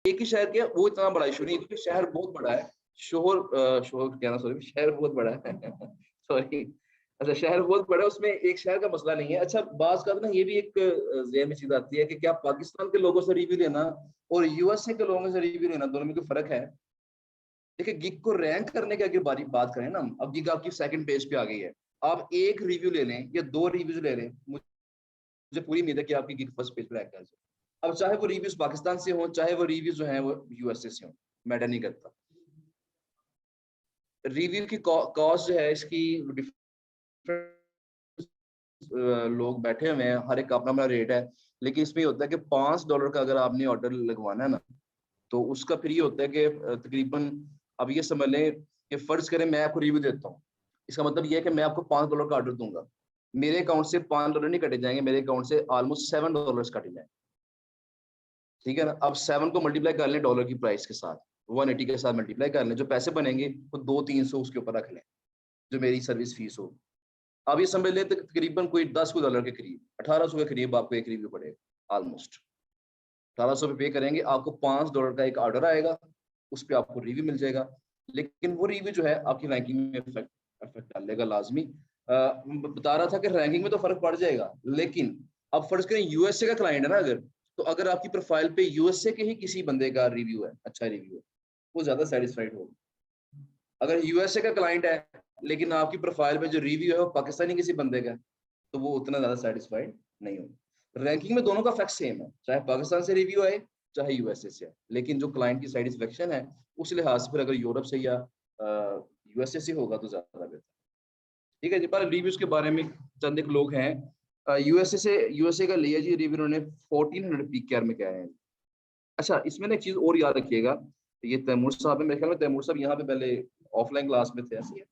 एक ही शहर के, वो इतना बड़ा इशू नहीं है क्योंकि शहर बहुत बड़ा है। शोर कहना, सॉरी, शहर बहुत बड़ा है सॉरी। अच्छा, शहर बहुत बड़ा है, उसमें एक शहर का मसला नहीं है। अच्छा, बात का ना ये भी एक ज़हन में चीज आती है कि क्या पाकिस्तान के लोगों से रिव्यू लेना और यूएसए के लोगों से रिव्यू लेना, दोनों में कोई फर्क है? देखिए, गिग को रैंक करने की अगर बात करें ना, अब गिग आपकी सेकंड पेज पे आ गई है, आप एक रिव्यू ले लें या 2 रिव्यूज ले लें, मुझे पूरी उम्मीद है कि आपकी गिग फर्स्ट पेज पे रैंक कर जाए। अब चाहे वो रिव्यूज पाकिस्तान से हो, चाहे वो रिव्यूज जो हैं वो यूएसए से हो, मैटर नहीं करता। रिव्यू की कॉस्ट जो है इसकी डिफरेंट लोग बैठे हुए हैं, हर एक का अपना अपना रेट है। लेकिन इसमें होता है कि $5 का अगर आपने ऑर्डर लगवाना है ना, तो उसका फिर ये होता है कि तकरीबन, अब ये समझ लें कि फर्ज करें मैं आपको रिव्यू देता हूँ, इसका मतलब ये है कि मैं आपको $5 का ऑर्डर दूंगा, मेरे अकाउंट से $5 नहीं कटे जाएंगे, मेरे अकाउंट से ऑलमोस्ट $7 कटे जाएंगे। ठीक है ना? अब 7 को मल्टीप्लाई कर लें डॉलर की प्राइस के साथ, 180 के साथ मल्टीप्लाई कर लें, जो पैसे बनेंगे वो 200-300 उसके ऊपर रख लें, जो मेरी सर्विस फीस हो। अब ये समझ लें तकरीबन कोई $10 के करीब, 1800 के करीब आपको एक रिव्यू पड़ेगा। ऑलमोस्ट 1800 पे करेंगे, आपको $5 का एक ऑर्डर आएगा, उस पे आपको रिव्यू मिल जाएगा। लेकिन वो रिव्यू जो है आपकी रैंकिंग में इफेक्ट डालेगा लाजमी। बता रहा था कि रैंकिंग में तो फर्क पड़ जाएगा, लेकिन अब फर्ज करें यूएसए का क्लाइंट है ना अगर, तो अगर आपकी प्रोफाइल पे यूएसए के ही किसी बंदे का रिव्यू है, अच्छा रिव्यू है, वो ज्यादा सेटिस्फाइड होगा। अगर यूएसए का क्लाइंट है लेकिन आपकी प्रोफाइल पे जो रिव्यू है वो पाकिस्तानी किसी बंदे का है, तो वो उतना ज्यादा सेटिस्फाइड नहीं होगा। रैंकिंग में दोनों का फैक्ट सेम है, चाहे पाकिस्तान से रिव्यू आए चाहे यूएसए से आए, लेकिन जो क्लाइंट की सेटिस्फेक्शन है उस लिहाज से फिर अगर यूरोप से या यूएसए से होगा तो ज्यादा बेहतर। ठीक है जी, पर रिव्यूज के बारे में चंद एक लोग हैं यूएसए का लिया जी रिव्यू, उन्होंने 1400 पीकेआर में क्या है। अच्छा, इसमें ना एक चीज और याद रखिएगा, ये तैमूर साहब है, मेरे ख्याल में तैमूर साहब यहाँ पे पहले ऑफलाइन क्लास में थे, ऐसे ही है।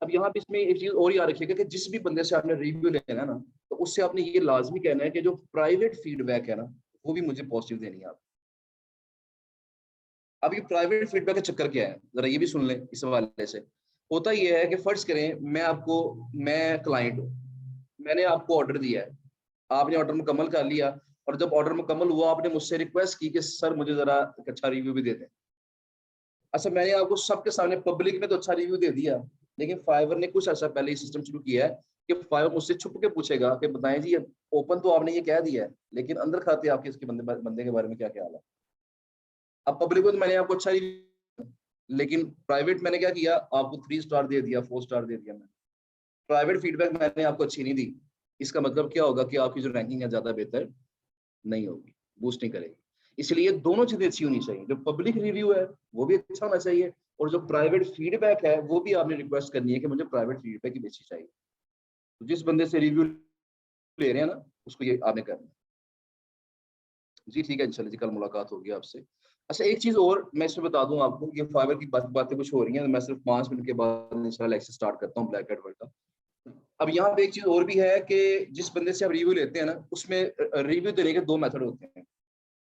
अब यहाँ पे इसमें एक चीज और याद रखिएगा कि जिस भी बंदे से आपने रिव्यू लेना है ना, तो उससे आपने ये लाजमी कहना है कि जो प्राइवेट फीडबैक है ना, वो भी मुझे पॉजिटिव देनी है आप। अब ये प्राइवेट फीडबैक का चक्कर क्या है, जरा ये भी सुन लें। इस हवाले से होता ये है कि फर्ज करें मैं क्लाइंट हूँ, मैंने आपको ऑर्डर दिया है, आपने ऑर्डर मुकम्मल कर लिया, और जब ऑर्डर मुकम्मल हुआ आपने मुझसे रिक्वेस्ट की कि सर मुझे जरा एक अच्छा रिव्यू भी दे दें। अच्छा, मैंने आपको सबके सामने पब्लिक में तो अच्छा रिव्यू दे दिया, लेकिन फाइवर ने कुछ ऐसा पहले ही सिस्टम शुरू किया है कि फाइवर मुझसे छुप के पूछेगा कि बताएं जी, ओपन तो आपने ये कह दिया है, लेकिन अंदर खाते आपके इसके बंदे के बारे में क्या ख्याल है। अब पब्लिक को तो मैंने आपको अच्छा रिव्यू, लेकिन प्राइवेट मैंने क्या किया, आपको 3 स्टार दे दिया, 4 स्टार दे दिया। मैंने प्राइवेट फीडबैक मैंने आपको अच्छी नहीं दी, इसका मतलब क्या होगा कि आपकी जो रैंकिंग है ज्यादा बेहतर नहीं होगी, बूस्ट नहीं करेगी। इसलिए दोनों चीजें अच्छी होनी चाहिए, जो पब्लिक रिव्यू है वो भी अच्छा होना चाहिए, और जो प्राइवेट फीडबैक है वो भी आपने रिक्वेस्ट करनी है कि मुझे प्राइवेट फीडबैक ही बेची चाहिए। तो जिस बंदे से रिव्यू ले रहे हैं ना, उसको ये आपने करना है। जी ठीक है, इंशाल्लाह जी, कल मुलाकात होगी आपसे। अच्छा, एक चीज और मैं इसमें बता दूं आपको, ये फाइबर की बातें कुछ हो रही हैं, मैं सिर्फ 5 मिनट के बाद इंशाल्लाह लेक्चर स्टार्ट करता हूँ ब्लैक एड वर्ड का। अब यहाँ पे एक चीज और भी है कि जिस बंदे से आप रिव्यू लेते हैं ना, उसमें रिव्यू देने के 2 मेथड होते हैं।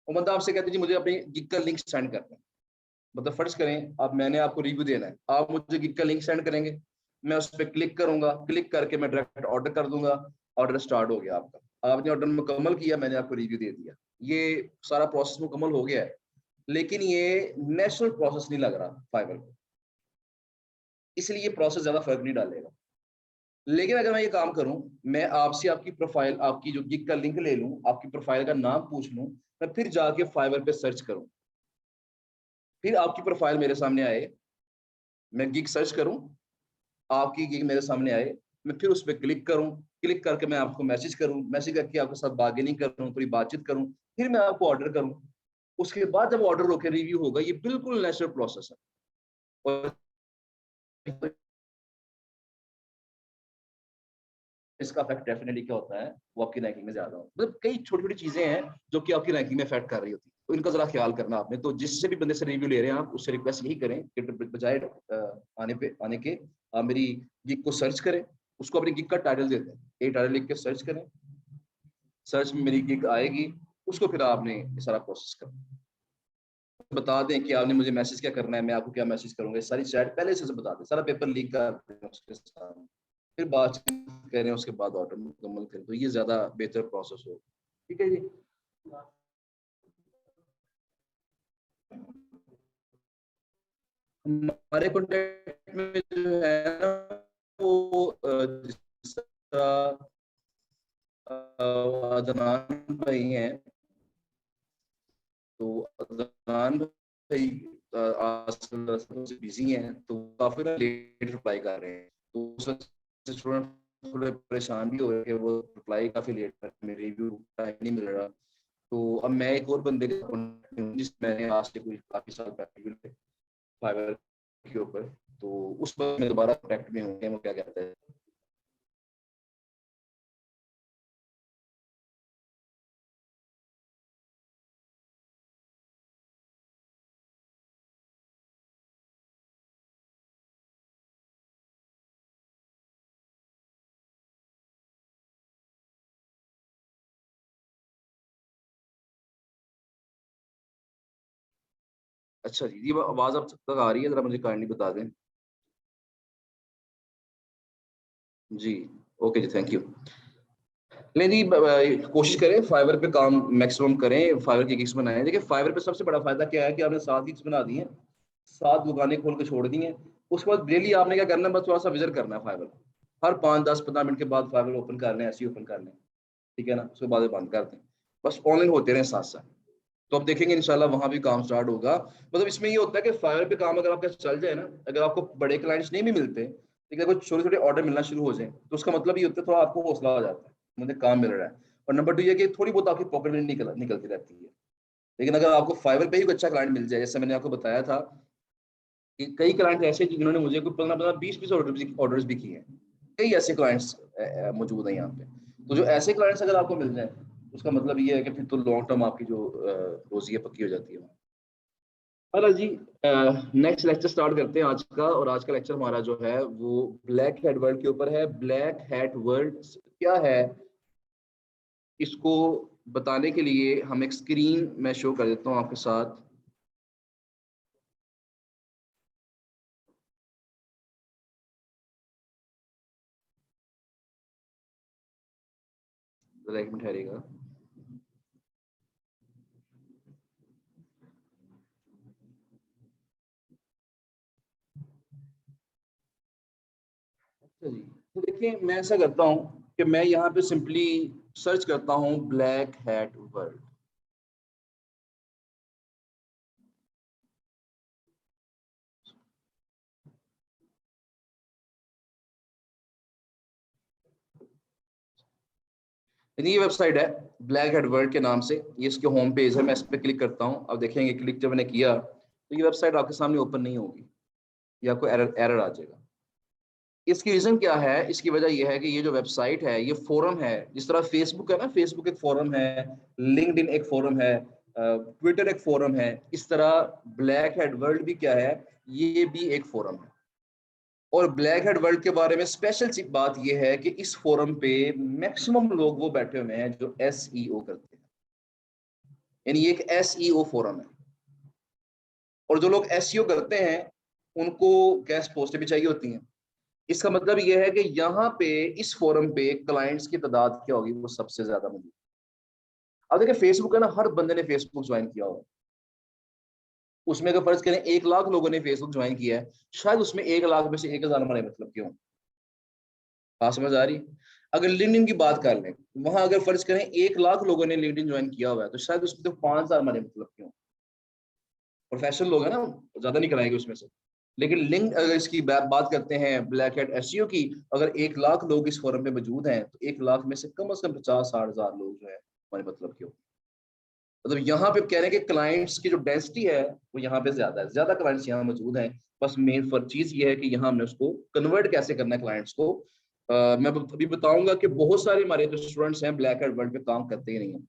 वो बंदा आपसे कहते हैं जी मुझे अपनी गिग का लिंक सेंड करना है। मतलब फर्ज करें अब मैंने आपको रिव्यू देना है, आप मुझे गिग का लिंक सेंड करेंगे, मैं उस पर क्लिक करूंगा, क्लिक करके मैं डायरेक्ट ऑर्डर कर दूंगा, ऑर्डर स्टार्ट हो गया आपका, आपने ऑर्डर मुकम्मल किया, मैंने आपको रिव्यू दे दिया, ये सारा प्रोसेस मुकम्मल हो गया है। लेकिन ये नेचुरल प्रोसेस नहीं लग रहा फाइबर को, इसलिए ये प्रोसेस ज्यादा फर्क नहीं डालेगा। लेकिन अगर मैं ये काम करूं, मैं आपसे आपकी प्रोफाइल, आपकी जो गिग का लिंक ले लूं, आपकी प्रोफाइल का नाम पूछ लूं, मैं फिर जाके फाइबर पे सर्च करूं, फिर आपकी प्रोफाइल मेरे सामने आए, मैं गिग सर्च करूं, आपकी गिग मेरे सामने आए, मैं फिर उस पर क्लिक करूं, क्लिक करके मैं आपको मैसेज करूं, मैसेज करके आपके साथ बार्गेनिंग करूं, थोड़ी बातचीत करूं, फिर मैं आपको ऑर्डर करूं। उसके बाद जब ऑर्डर होकर रिव्यू होगा, ये बिल्कुल नेचुरल प्रोसेस है। और इसका इफेक्ट डेफिनेटली क्या होता है, वो आपकी रैंकिंग में ज्यादा हो, मतलब कई छोटी छोटी चीजें हैं जो कि आपकी रैंकिंग में इफेक्ट कर रही होती है, तो इनका जरा ख्याल करना आपने। तो जिससे भी बंदे से रिव्यू ले रहे हैं आप, उससे रिक्वेस्ट यही करें कि बजाय आने के आप मेरी गिग को सर्च करें, उसको अपनी गिग का टाइटल देते हैं, एक टाइटल लिख के सर्च करें, सर्च में मेरी गिग आएगी, उसको फिर आपने ये सारा प्रोसेस करना, बता दें कि आपने मुझे मैसेज क्या करना है, मैं आपको क्या मैसेज करूंगा, सारी चैट पहले से बता दें, सारा पेपर लीक कर दें उसके साथ, फिर बातचीत करें, उसके बाद ऑर्डर मुकम्मल करें, तो ये ज्यादा बेहतर प्रोसेस हो। ठीक है जी। हमारे कॉन्टेक्ट में जो है ना वो जिस तरह अदनान भाई हैं, तो अदनान भाई आजकल बिजी हैं, तो काफी ना लेट रिप्लाई कर रहे हैं, तो उस वजह से स्टूडेंट थोड़े परेशान भी हो रहे हैं कि वो रिप्लाई काफी लेट कर रहे हैं, मेरे भी टाइम नहीं मिल रहा। तो अब मैं एक और बंदे के कॉन्टेक्ट में हूँ जिससे मैंने आज से कोई काफी साल पहले मिले फाइवर के ऊपर, तो उस पर मैं दोबारा कॉन्टेक्ट में हूँ, वो क्या कहता है। अच्छा जी, ये आवाज अब तक आ रही है, जरा मुझे काइंडली बता दें। जी, ओके जी, थैंक यू। नहीं जी, कोशिश करें फाइवर पे काम मैक्सिमम करें, फाइवर की गिग्स बनाएं। देखिए फाइवर पे सबसे बड़ा फायदा क्या है कि आपने 7 गिग्स बना दी हैं, 7 दुकानें खोल के छोड़ दी हैं। उसके बाद डेली आपने क्या करना है, बस थोड़ा सा विजिट करना है फाइवर। हर 5 10 15 मिनट के बाद फाइवर ओपन कर लें, ऐसे ही ओपन कर लें, ठीक है ना, उसके बाद बंद कर दें। बस ऑनलाइन होते रहें साथ साथ, तो आप देखेंगे इंशाल्लाह वहां भी काम स्टार्ट होगा। मतलब इसमें ये होता है कि फाइवर पे काम अगर आपका चल जाए ना, अगर आपको बड़े क्लाइंट्स नहीं भी मिलते, लेकिन अगर छोटे छोटे ऑर्डर मिलना शुरू हो जाए, तो उसका मतलब ये होता है थोड़ा आपको हौसला हो जाता है, मुझे काम मिल रहा है। और नंबर 2 ये कि थोड़ी बहुत आपकी पॉकेट मनी निकलती रहती है। लेकिन अगर आपको फाइवर पे ही कोई अच्छा क्लाइंट मिल जाए, जैसे मैंने आपको बताया था कि कई क्लाइंट ऐसे हैं जिन्होंने मुझे कोई 15 15 20 20 ऑर्डर्स भी किए हैं, कई ऐसे क्लाइंट्स मौजूद हैं यहाँ पे। तो जो ऐसे क्लाइंट्स अगर आपको मिल जाए, उसका मतलब ये है कि फिर तो लॉन्ग टर्म आपकी जो रोजी है पक्की हो जाती है। अरे जी, नेक्स्ट लेक्चर स्टार्ट करते हैं आज का, और आज का लेक्चर हमारा जो है वो ब्लैक हेड वर्ल्ड के ऊपर है। ब्लैक हेड वर्ल्ड क्या है, इसको बताने के लिए हम एक स्क्रीन मैं शो कर देता हूँ आपके साथ। जरा एक मिनट ठहरिएगा। अच्छा जी, तो देखिए मैं ऐसा करता हूँ कि मैं यहाँ पे सिंपली सर्च करता हूँ ब्लैक हैट वर्ल्ड। ये वेबसाइट है ब्लैक हेड वर्ल्ड के नाम से, ये इसके होम पेज है। मैं इस पर क्लिक करता हूँ, अब देखेंगे क्लिक जब मैंने किया तो ये वेबसाइट आपके सामने ओपन नहीं होगी, ये आपको एरर एरर आ जाएगा। इसकी रीजन क्या है, इसकी वजह यह है कि ये जो वेबसाइट है ये फोरम है। जिस तरह फेसबुक है ना, फेसबुक एक फोरम है, लिंक्डइन एक फोरम है, ट्विटर एक फोरम है, इस तरह ब्लैक हेड वर्ल्ड भी क्या है, ये भी एक फोरम है। और ब्लैक हेड वर्ल्ड के बारे में स्पेशल सी बात यह है कि इस फोरम पे मैक्सिमम लोग वो बैठे हुए हैं जो एसईओ करते हैं, यानी ये एक एसईओ फोरम है। और जो लोग एसईओ करते हैं उनको गेस्ट पोस्टें भी चाहिए होती हैं। इसका मतलब यह है कि यहाँ पे इस फोरम पे क्लाइंट्स की तादाद क्या होगी, वो सबसे ज्यादा मौजूद। अब देखिए फेसबुक है ना, हर बंदे ने फेसबुक ज्वाइन किया होगा। उसमें अगर फर्ज करें 1 लाख लोगों ने फेसबुक ज्वाइन किया है, शायद उसमें 1 लाख में से 1,000 हमारे मतलब क्यों। बात समझ आ रही है। अगर लिंक्डइन की बात कर लें, वहां अगर फर्ज करें 1 लाख लोगों ने लिंक्डइन ज्वाइन किया हुआ है, तो शायद उसमें तो 5,000 हमारे मतलब क्यों। प्रोफेशनल लोग हैं ना, ज्यादा नहीं कराएंगे उसमें से। लेकिन लिंक अगर इसकी बात करते हैं ब्लैक हेड एसईओ की, अगर 1 लाख लोग इस फोरम पे मौजूद हैं, तो 1 लाख में से कम 50-60 हजार लोग जो है हमारे मतलब क्यों। मतलब यहाँ पे कह रहे हैं कि क्लाइंट्स की जो डेंसिटी है वो यहाँ पे ज्यादा है, ज्यादा क्लाइंट्स यहाँ मौजूद हैं। बस मेन फर्क चीज ये है कि यहाँ हमने उसको कन्वर्ट कैसे करना है क्लाइंट्स को। मैं अभी बताऊंगा कि बहुत सारे हमारे जो स्टूडेंट्स हैं ब्लैक हेड वर्ल्ड पे काम करते ही नहीं है।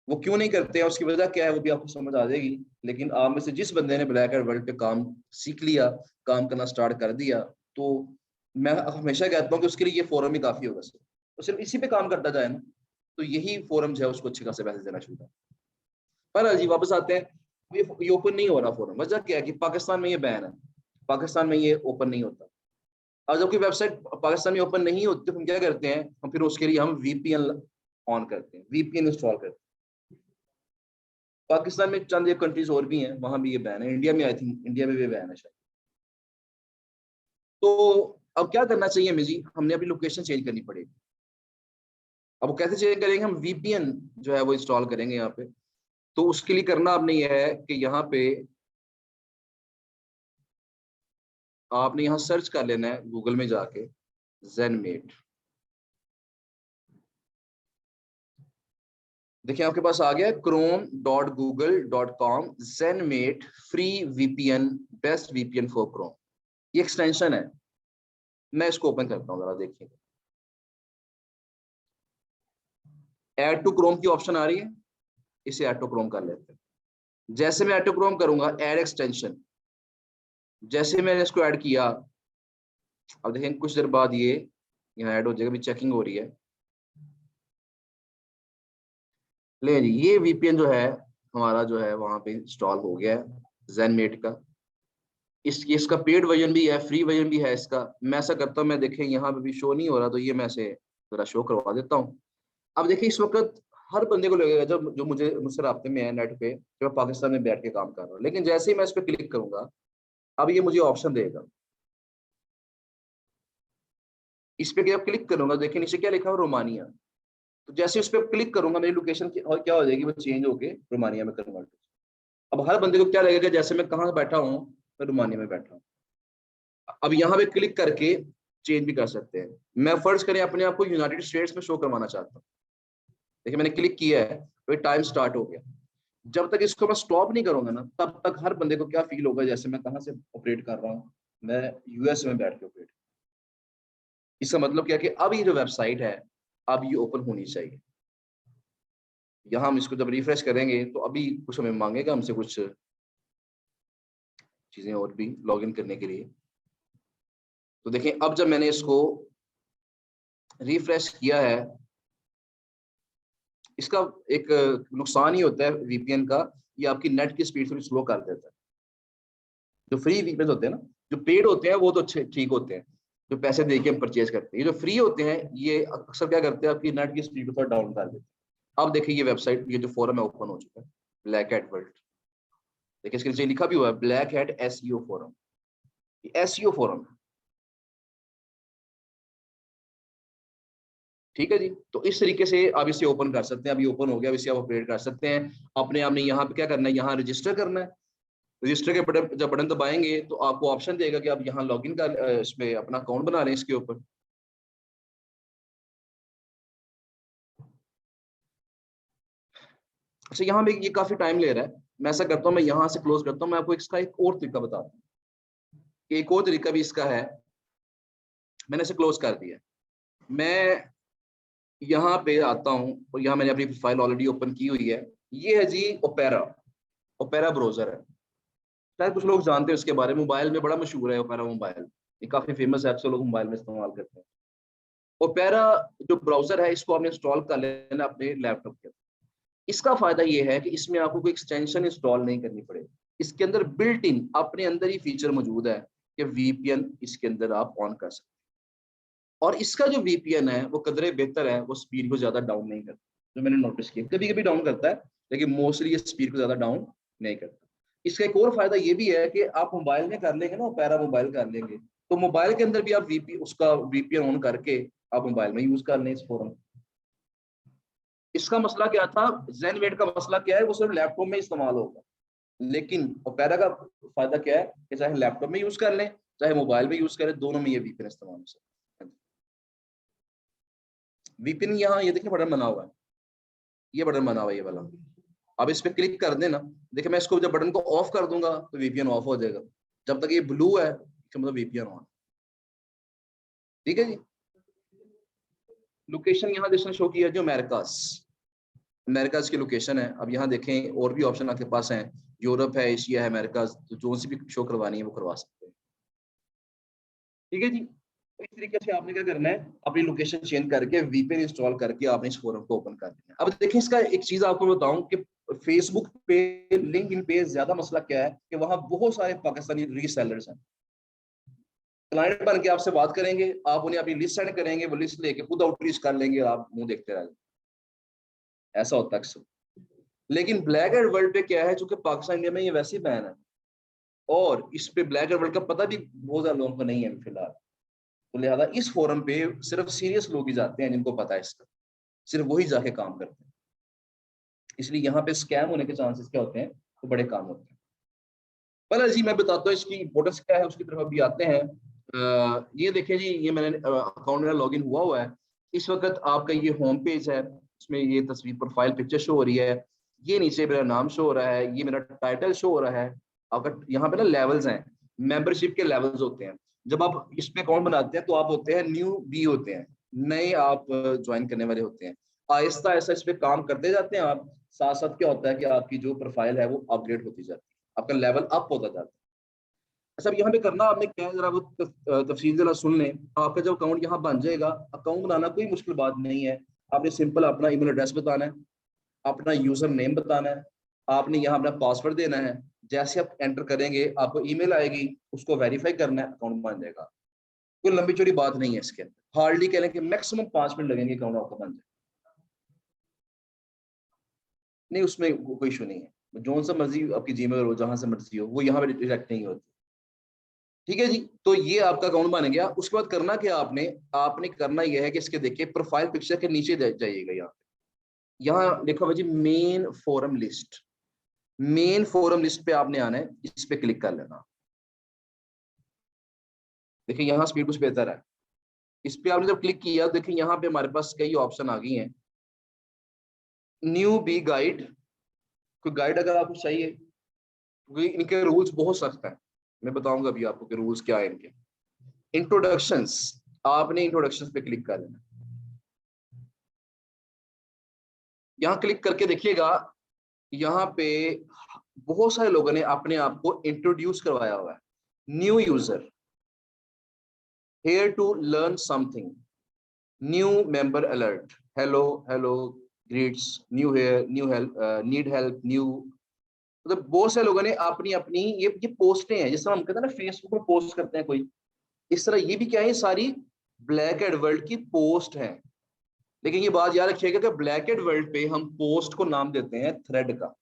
वो क्यों नहीं करते हैं, उसकी वजह क्या है, वो भी आपको समझ आ जाएगी। लेकिन आप में से जिस बंदे ने ब्लैक हेड वर्ल्ड पे काम सीख लिया, काम करना स्टार्ट कर दिया, तो मैं हमेशा कहता हूँ कि उसके लिए ये फोरम ही काफी होगा सर। तो सिर्फ इसी पे काम करता जाए ना, तो यही फोरम जो है उसको अच्छे खासे पैसे देना शुरू कर। पर जी वापस आते हैं, ये ओपन नहीं हो रहा फोरम, वजह क्या है कि पाकिस्तान में ये बैन है, पाकिस्तान में ये ओपन नहीं होता। और जबकि वेबसाइट पाकिस्तान में ओपन नहीं होती तो हम क्या करते हैं, हम फिर उसके लिए हम वीपीएन ऑन करते हैं, वीपीएन इंस्टॉल करते हैं। पाकिस्तान में चंद एक कंट्रीज और भी हैं, वहां भी ये बैन है। इंडिया में आई थिंक, इंडिया में भी बैन है शायद। तो अब क्या करना चाहिए हमें जी, हमने अपनी लोकेशन चेंज करनी पड़ेगी। अब वो कैसे चेंज करेंगे, हम वीपीएन जो है वो इंस्टॉल करेंगे यहाँ पे। तो उसके लिए करना आपने ये है कि यहाँ पे आपने यहाँ सर्च कर लेना है गूगल में जाके ज़ेनमेट। देखिए आपके पास आ गया chrome.google.com zenmate free VPN, best VPN for Chrome. ये एक्सटेंशन है, मैं इसको ओपन करता हूँ, जरा देखिए। ऐड टू क्रोम की ऑप्शन आ रही है, इसे ऐड टू क्रोम कर लेते हैं। जैसे मैं ऐड टू क्रोम करूंगा, ऐड एक्सटेंशन, जैसे मैंने इसको ऐड किया, अब देखें कुछ देर बाद ये यहाँ ऐड हो जाएगा, अभी चेकिंग हो रही है। ले जी, ये वीपीएन जो है हमारा जो है वहां पे इंस्टॉल हो गया है ज़ेनमेट का। इसका पेड वर्जन भी है, फ्री वर्जन भी है इसका। मैं ऐसा करता हूँ, मैं देखें यहाँ पे भी शो नहीं हो रहा, तो ये मैं से जरा शो करवा देता हूँ। अब देखिए इस वक्त हर बंदे को लगेगा, जब जो मुझसे राब्ते में है नेट पे, जो मैं पाकिस्तान में बैठ के काम कर रहा हूँ, लेकिन जैसे ही मैं इस पर क्लिक करूंगा, अब ये मुझे ऑप्शन देगा। इस पे जब क्लिक करूंगा, देखिए नीचे क्या लिखा है, रोमानिया। तो जैसे उस पर क्लिक करूंगा, मेरी लोकेशन क्या हो जाएगी, वो चेंज होके रोमानिया में कन्वर्ट। अब हर बंदे को क्या लगेगा, जैसे मैं कहाँ बैठा हूँ, मैं रोमानिया में बैठा हूँ। अब यहाँ पे क्लिक करके चेंज भी कर सकते हैं। मैं फर्ज करें अपने आप को यूनाइटेड स्टेट्स में शो करवाना चाहता हूँ। देखिए मैंने क्लिक किया है, तो टाइम स्टार्ट हो गया। जब तक इसको मैं स्टॉप नहीं करूंगा ना, तब तक हर बंदे को क्या फील होगा, जैसे मैं कहाँ से ऑपरेट कर रहा हूँ, मैं यूएस में बैठ के ऑपरेट। इसका मतलब क्या कि अब ये जो वेबसाइट है, अब ये ओपन होनी चाहिए। यहाँ हम इसको जब रिफ्रेश करेंगे, तो अभी कुछ हमें मांगेगा हमसे कुछ चीजें और भी लॉगिन करने के लिए। तो देखिए अब जब मैंने इसको रिफ्रेश किया है, इसका एक नुकसान ही होता है वीपीएन का, ये आपकी नेट की स्पीड थोड़ी स्लो कर देता है। जो फ्री वीपीएन होते हैं ना, जो पेड होते हैं वो तो अच्छे ठीक होते हैं, जो पैसे दे के हम परचेज करते हैं। ये जो फ्री होते हैं, ये अक्सर क्या करते हैं, आपकी नेट की स्पीड को थोड़ा डाउन कर देते हैं। अब देखिए ये वेबसाइट, ये जो फोरम है ओपन हो चुका है, ब्लैक हैट वर्ल्ड। देखिए इसके नीचे लिखा भी हुआ है black hat SEO forum, SEO forum. ठीक है जी, तो इस तरीके से आप इसे ओपन कर सकते हैं। अभी ओपन हो गया, इसे आप ऑपरेट कर सकते हैं अपने। आपने यहाँ पे क्या करना है, यहाँ रजिस्टर करना है। रजिस्टर के बटन, जब बटन दबाएंगे तो आपको ऑप्शन देगा कि आप यहाँ लॉगिन कर, इसमें अपना अकाउंट बना लें इसके ऊपर। अच्छा, यहाँ पे ये काफी टाइम ले रहा है, मैं ऐसा करता हूँ, मैं यहाँ से क्लोज करता हूँ। मैं आपको इसका एक और तरीका बताता हूँ, एक और तरीका भी इसका है। मैंने इसे क्लोज कर दिया, मैं यहाँ पे आता हूँ और यहाँ मैंने अपनी प्रोफाइल ऑलरेडी ओपन की हुई है। ये है जी ओपेरा, ओपेरा ब्राउजर है। शायद कुछ लोग जानते हैं उसके बारे में, मोबाइल में बड़ा मशहूर है ओपेरा मोबाइल। ये काफी फेमस ऐप से लोग मोबाइल में इस्तेमाल करते हैं। ओपेरा जो ब्राउजर है, इसको आपने इंस्टॉल कर लेना अपने लैपटॉप के। इसका फायदा ये है कि इसमें आपको कोई एक्सटेंशन इंस्टॉल नहीं करनी पड़ेगी। इसके अंदर बिल्ट इन अपने अंदर ही फीचर मौजूद है कि वीपीएन इसके अंदर आप ऑन कर सकते हैं। और इसका जो वीपीएन है वो कदरे बेहतर है, वो स्पीड को ज्यादा डाउन नहीं करता। जो मैंने नोटिस किया, कभी कभी डाउन करता है, लेकिन मोस्टली ये स्पीड को ज्यादा डाउन नहीं करता। इसका एक और फायदा ये भी है कि आप मोबाइल में कर लेंगे ना, पैरा मोबाइल कर लेंगे, तो मोबाइल के अंदर भी आप उसका वीपीएन ऑन करके आप मोबाइल में यूज कर लें इस फोरम। इसका मसला क्या था, ज़ेनमेट का मसला क्या है, वो सिर्फ लैपटॉप में इस्तेमाल होगा। लेकिन ओपेरा का फायदा क्या है कि चाहे लैपटॉप में यूज कर लें, चाहे मोबाइल में यूज करें, दोनों में ये वीपीएन इस्तेमाल हो सकता है। वीपीएन यहाँ ये देखिए बटन बना हुआ है, ये बटन बना हुआ है ये वाला। अब इस पे क्लिक कर देना, देखिए मैं इसको जब बटन को ऑफ कर दूंगा तो वीपीएन ऑफ हो जाएगा। जब तक ये ब्लू है, इसका मतलब वीपीएन ऑन। ठीक है जी। लोकेशन यहाँ जिसने शो किया जो अमेरिकास, अमेरिकास की लोकेशन है। अब यहाँ देखें और भी ऑप्शन आपके पास हैं, यूरोप है, एशिया है, अमेरिका, तो जो सी भी शो करवानी है वो करवा सकते हैं। ठीक है जी। तो इस तरीके से आपने क्या करना है, अपनी लोकेशन चेंज करके वीपीएन इंस्टॉल करके आपने इस फोरम को ओपन कर देना है। अब देखिए इसका एक चीज आपको बताऊं कि फेसबुक पे, लिंक्डइन पे ज्यादा मसला क्या है कि वहां बहुत सारे पाकिस्तानी रीसेलर्स हैं। क्लाइंट बन के आपसे बात करेंगे, आप उन्हें अपनी लिस्ट सेंड करेंगे, वो लिस्ट लेके खुद आउटरीच कर लेंगे, आप मुंह देखते रह जाएंगे। ऐसा होता है अक्सर। लेकिन ब्लैक एंड वर्ल्ड पे क्या है, चूंकि पाकिस्तान इंडिया में ये वैसे ही बैन है और इस पे ब्लैक एंड वर्ल्ड का पता भी बहुत ज्यादा लोगों को नहीं है फिलहाल, तो लिहाजा इस फोरम पे सिर्फ सीरियस लोग ही जाते हैं जिनको पता है इसका, सिर्फ वही जाके काम करते हैं। इसलिए यहाँ पे स्कैम होने के चांसेस क्या होते हैं, तो बड़े काम होते हैं। पहले जी मैं बताता हूँ इसकी इंपॉर्टेंस क्या है, उसकी तरफ अभी आते हैं। ये देखिए जी, ये मैंने अकाउंट मेरा लॉगिन हुआ है। इस वक्त आपका ये होम पेज है, इसमें ये तस्वीर प्रोफाइल पिक्चर शो हो रही है, ये नीचे मेरा नाम शो हो रहा है, ये मेरा टाइटल शो हो रहा है। आपका यहाँ पे ना लेवल्स हैं, मेंबरशिप के लेवल्स होते हैं। जब आप इस पे अकाउंट बनाते हैं तो आप होते हैं न्यू बी होते हैं, नए आप ज्वाइन करने वाले होते हैं। आहिस्ता आहिस्ता इस पे काम करते जाते हैं आप, साथ साथ क्या होता है कि आपकी जो प्रोफाइल है वो अपग्रेड होती जाती है, आपका लेवल अप होता जाता है। अच्छा, अब यहाँ पे करना आपने क्या है, जरा वो तफसील जरा सुन लें। आपका जब अकाउंट यहाँ बन जाएगा, अकाउंट बनाना कोई मुश्किल बात नहीं है। आपने सिंपल अपना ईमेल एड्रेस बताना है, अपना यूजर नेम बताना है, आपने यहाँ अपना पासवर्ड देना है। जैसे आप एंटर करेंगे आपको ईमेल आएगी, उसको वेरीफाई करना है, अकाउंट बन जाएगा। कोई लंबी चौड़ी बात नहीं है इसके अंदर, हार्डली कह लें कि मैक्सिमम 5 मिनट लगेंगे अकाउंट आपका बन जाए। नहीं, उसमें कोई इशू नहीं है, जो सा मर्जी आपकी जीमेल हो, जहां से मर्जी हो, वो यहाँ पे डिटेक्ट नहीं होती। ठीक है जी, तो ये आपका अकाउंट बन गया। उसके बाद करना क्या आपने, आपने करना यह है कि इसके देखिए प्रोफाइल पिक्चर के नीचे जाइएगा, यहाँ लिखा हुआ जी main forum list. Main forum list पे आपने आना है, इस पे क्लिक कर लेना। देखिए यहाँ स्पीड कुछ बेहतर है। इस पे आपने जब क्लिक किया, देखिए यहाँ पे हमारे पास कई ऑप्शन आ गई हैं। न्यू बी गाइड, कोई गाइड अगर आपको चाहिए, क्योंकि इनके रूल्स बहुत सख्त हैं, मैं बताऊंगा अभी आपको कि रूल्स क्या है इनके। इंट्रोडक्शंस, आपने इंट्रोडक्शंस पे क्लिक कर लेना। यहाँ क्लिक करके देखिएगा, यहाँ पे बहुत सारे लोगों ने अपने आप को इंट्रोड्यूस करवाया हुआ है। New user, here to learn something, new member alert, hello hello, greets, new here, new help, need help, new। मतलब बहुत से लोगों ने अपनी अपनी ये पोस्टें हैं, जिस तरह हम कहते हैं ना फेसबुक पर पोस्ट करते हैं कोई, इस तरह ये भी क्या है, सारी ब्लैक एड वर्ल्ड की पोस्ट है। लेकिन ये बात याद रखिएगा कि ब्लैक एड वर्ल्ड पे हम पोस्ट को नाम देते हैं थ्रेड का।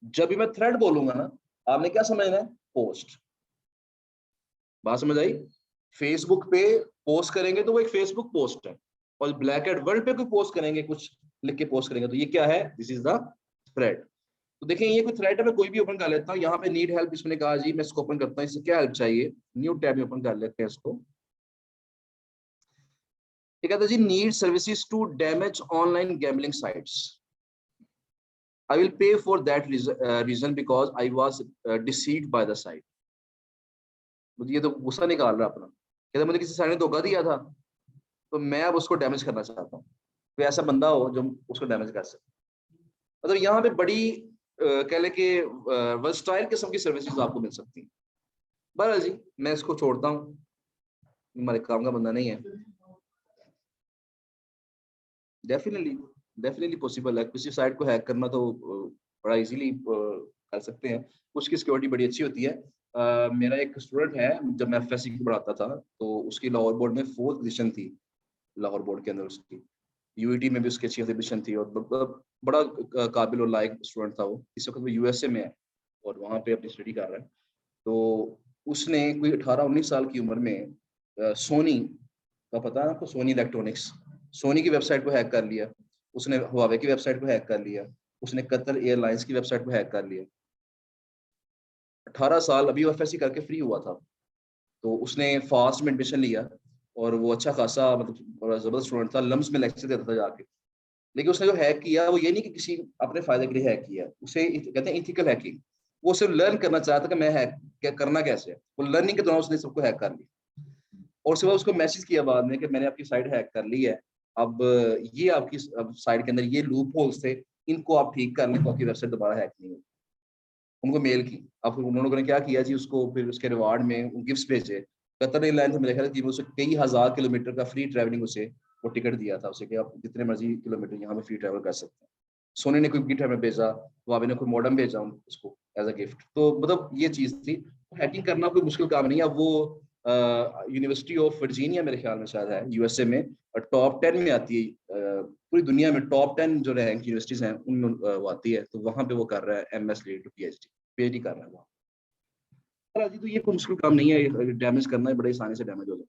जब भी मैं थ्रेड बोलूंगा ना, आपने क्या समझना है, पोस्ट। बात समझ आई? फेसबुक पे पोस्ट करेंगे तो वो एक फेसबुक पोस्ट है, और ब्लैक एड वर्ल्ड पे कोई पोस्ट करेंगे, कुछ लिख के पोस्ट करेंगे, तो ये क्या है, दिस इज द थ्रेड। तो देखें ये कोई थ्रेड है, मैं कोई भी ओपन कर लेता हूँ। यहाँ पे नीड हेल्प इसमें कहा जी, मैं इसको ओपन करता हूँ, इससे क्या हेल्प चाहिए, न्यू टैब में ओपन कर लेते हैं इसको। ये कहता है जी need services to damage online gambling sites, I will pay for that reason because I was deceived by the site। मुझे ये तो गुस्सा निकाल रहा अपना, कहता मुझे किसी साइट ने धोखा दिया था, तो मैं अब उसको डैमेज करना चाहता हूँ। कोई ऐसा बंदा हो जो उसको डैमेज कर सके। मतलब यहाँ पे बड़ी कह ले कि वर्सटाइल किस्म की सर्विसेज आपको मिल सकती हैं। बहरहाल जी मैं इसको छोड़ता हूँ, हमारे काम का बंदा नहीं है। डेफिनेटली डेफिनेटली पॉसिबल है, किसी साइट को हैक करना तो बड़ा इजीली कर सकते हैं। उसकी सिक्योरिटी बड़ी अच्छी होती है। मेरा एक स्टूडेंट है, जब मैं एफएससी की पढ़ाता था तो उसकी लाहौर बोर्ड में 4th पोजीशन थी, लाहौर बोर्ड के अंदर उसकी यूईटी में भी उसकी अच्छी पोजीशन थी, और बड़ा काबिल और लायक स्टूडेंट था वो। इस वक्त वो यूएसए में है और वहाँ पे अपनी स्टडी कर रहा है। तो उसने कोई 18-19 साल की उम्र में सोनी का, पता है आपको, सोनी इलेक्ट्रॉनिक्स, सोनी की वेबसाइट को हैक कर लिया, उसने हुआवे की वेबसाइट को हैक कर लिया, उसने कतर एयरलाइंस की वेबसाइट को हैक कर लिया। 18 साल, अभी वो एफएससी करके फ्री हुआ था, तो उसने फास्ट में एडमिशन लिया और वो अच्छा खासा मतलब बड़ा जबरदस्त स्टूडेंट था, लम्स में लेक्चर देता था जाके। लेकिन उसने जो हैक किया वो ये नहीं कि किसी अपने फायदे के लिए हैक किया, उसे कहते हैं इथिकल हैकिंग। वो सिर्फ लर्न करना चाहता कि मैं हैक क्या करना कैसे है, वो लर्निंग के दौरान उसने सबको हैक कर लिया। और उसके बाद उसको मैसेज किया बाद में कि मैंने आपकी साइट हैक कर ली है, अब ये आपकी साइट के अंदर ये लूप होल्स थे, इनको आप ठीक कर लें तो आपकी वेबसाइट दोबारा हैक नहीं होगी। उनको मेल की, अब उन्होंने क्या किया जी, उसको फिर उसके रिवार्ड में गिफ्ट्स भेजे। कतर एयरलाइंस मेरे ख्याल उसे कई हजार किलोमीटर का फ्री ट्रैवलिंग उसे वो टिकट दिया था उसे कि आप जितने मर्जी किलोमीटर यहाँ पे फ्री ट्रैवल कर सकते हैं। सोनी ने कोई गिफ्ट हमें भेजा, वावे ने कोई मॉडर्न भेजा उसको एज अ गिफ्ट। तो मतलब ये चीज थी, हैकिंग करना कोई मुश्किल काम नहीं है। अब वो यूनिवर्सिटी ऑफ वर्जीनिया मेरे ख्याल में शायद है यूएसए में, और टॉप 10 में आती है, पूरी दुनिया में टॉप 10 जो रैंक यूनिवर्सिटीज हैं उनमें वो आती है। तो वहां पे वो कर रहा है एमएस लीड टू पीएचडी कर रहा है वहाँ। जी तो ये कोई मुश्किल काम नहीं है, डैमेज करना है, बड़े आसानी से डैमेज हो जाए।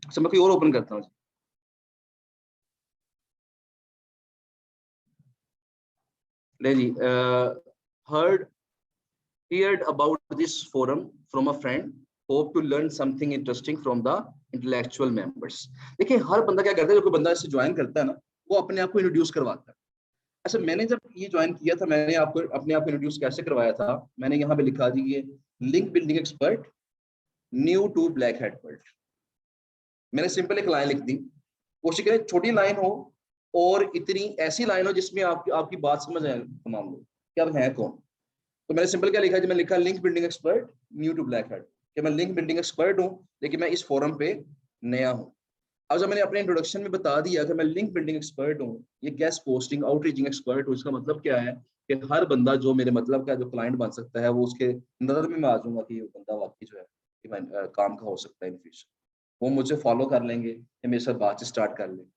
अच्छा मैं कोई और ओपन करता हूँ। ले जी, heard about this forum from a friend, hope to learn something interesting from the intellectual members। देखिए हर बंदा क्या करता है, जो कोई बंदा इससे ज्वाइन करता है ना, वो अपने आप को इंट्रोड्यूस करवाता है। अच्छा मैंने जब ये ज्वाइन किया था, मैंने आपको अपने आप को इंट्रोड्यूस कैसे करवाया था, मैंने यहाँ पे लिखा दीजिए link building expert new to black hat world. मैंने सिंपल एक लाइन लिख दी, कोशिश करें छोटी लाइन हो और इतनी ऐसी लाइन हो जिसमें आपकी बात समझ आए तमाम लोग कि आप हैं कौन। तो मैंने सिंपल क्या लिखा है, मैंने लिखा link building expert new to black hat, कि मैं लिंक बिल्डिंग एक्सपर्ट हूँ लेकिन मैं इस फोरम पे नया हूँ। अब जब मैंने अपने इंट्रोडक्शन में बता दिया कि मैं लिंक बिल्डिंग एक्सपर्ट हूँ, ये गेस्ट पोस्टिंग आउटरीचिंग एक्सपर्ट हूँ, इसका मतलब क्या है कि हर बंदा जो मेरे मतलब का जो क्लाइंट बन सकता है वो उसके नजर में मैं आ जाऊंगा कि ये बंदा वाकई जो है काम का हो सकता है इन फ्यूचर, वो मुझे फॉलो कर लेंगे या मेरे साथ बातचीत स्टार्ट कर लेंगे।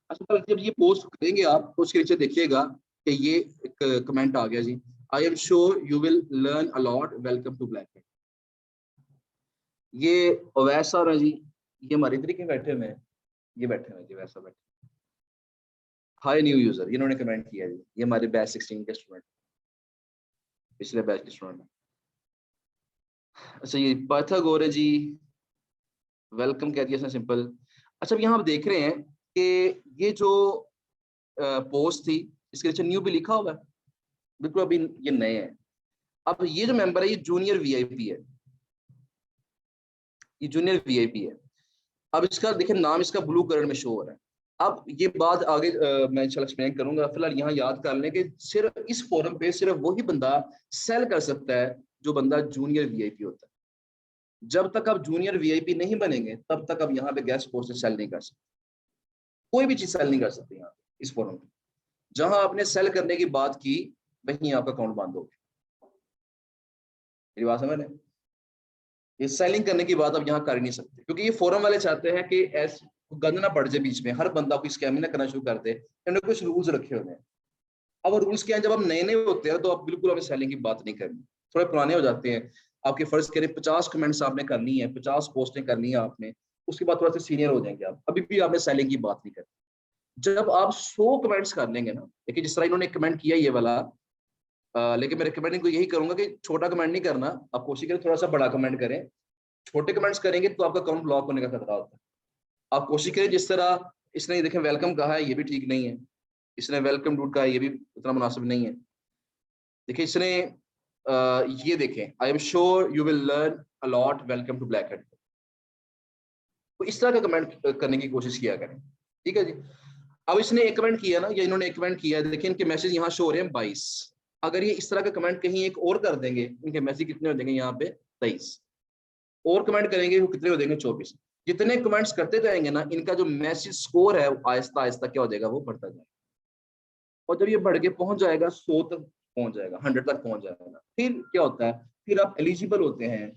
अच्छा जब ये पोस्ट करेंगे आप तो उसके नीचे देखिएगा कि ये एक कमेंट आ गया जी, I am sure you will learn a lot, welcome to black head. ये अवैस सर है जी, ये हमारे इधर के बैठे हुए हैं, ये बैठे हुए जी वैसा बैठे। हाय न्यू यूजर, इन्होंने कमेंट किया जी, ये हमारे बैच 16 के स्टूडेंट, पिछले बैच के स्टूडेंट। अच्छा ये पाथागोरे जी वेलकम कह दिया इसने सिंपल। अच्छा अब यहाँ आप देख रहे हैं कि ये जो पोस्ट थी इसके नीचे न्यू भी लिखा हुआ है, बिल्कुल अभी ये नए हैं। अब ये जो मेंबर है ये जूनियर वीआईपी है, ये जूनियर वीआईपी है। अब इसका देखिए नाम इसका ब्लू कलर में शो हो रहा है। अब ये बात आगे मैं इंशाल्लाह एक्सप्लेन करूंगा, फिलहाल यहाँ याद कर लें कि सिर्फ इस फोरम पे सिर्फ वही बंदा सेल कर सकता है जो बंदा जूनियर वीआईपी होता है। जब तक आप जूनियर वीआईपी नहीं बनेंगे तब तक आप यहाँ पे गेस्ट पोस्ट सेल नहीं कर सकते, कोई भी चीज सेल नहीं कर सकते यहाँ पे इस फोरम पे। जहां आपने सेल करने की बात की वहीं आपका अकाउंट बंद हो गया। मेरी बात समझ रहे हैं? ये सेलिंग करने की बात आप यहाँ कर ही नहीं सकते, क्योंकि ये फोरम वाले चाहते हैं कि ऐसे गंद ना पड़ जाए बीच में, हर बंदा कोई स्कैम ना करना शुरू कर दे। इन्होंने कुछ रूल्स रखे हुए हैं। अब रूल्स क्या है, जब आप नए नए होते हैं तो आप बिल्कुल हमें सेलिंग की बात नहीं करनी, थोड़े पुराने हो जाते हैं। आपके फर्ज करें 50 कमेंट्स आपने करनी है, 50 पोस्टें करनी है आपने, उसके बाद थोड़ा सा सीनियर हो जाएंगे आप, अभी भी आपने सेलिंग की बात नहीं करनी। जब आप 100 कमेंट्स कर लेंगे ना, देखिए जिस तरह इन्होंने कमेंट किया ये वाला, लेकिन मैं रिकमेंड इनको यही करूंगा कि छोटा कमेंट नहीं करना, आप कोशिश करें थोड़ा सा बड़ा कमेंट करें। छोटे कमेंट्स करेंगे तो आपका अकाउंट ब्लॉक होने का खतरा होता है। आप कोशिश करें जिस तरह इसने देखें वेलकम कहा है, ये भी ठीक नहीं है। इसने वेलकम डूड कहा है, ये भी उतना मुनासिब नहीं है। देखिए इसने ये देखें I am sure you will learn a lot, welcome to black hat. तो इस तरह का कमेंट करने की कोशिश किया करें, ठीक है जी। अब इसने एक कमेंट किया ना, या इन्होंने एक कमेंट किया, देखिए इनके मैसेज यहाँ शो हो रहे हैं 22। अगर ये इस तरह का कमेंट कहीं एक और कर देंगे, इनके मैसेज कितने हो जाएंगे यहाँ पे 23, और कमेंट करेंगे वो कितने हो जाएंगे 24। जितने कमेंट्स करते जाएंगे ना, इनका जो मैसेज स्कोर है आहिस्ता आहिस्ता क्या हो जाएगा, वो बढ़ता जाएगा। और जब ये बढ़ के पहुंच जाएगा 100 तक पहुंच जाएगा, 100 तक पहुंच जाएगा, फिर क्या होता है, फिर आप एलिजिबल होते हैं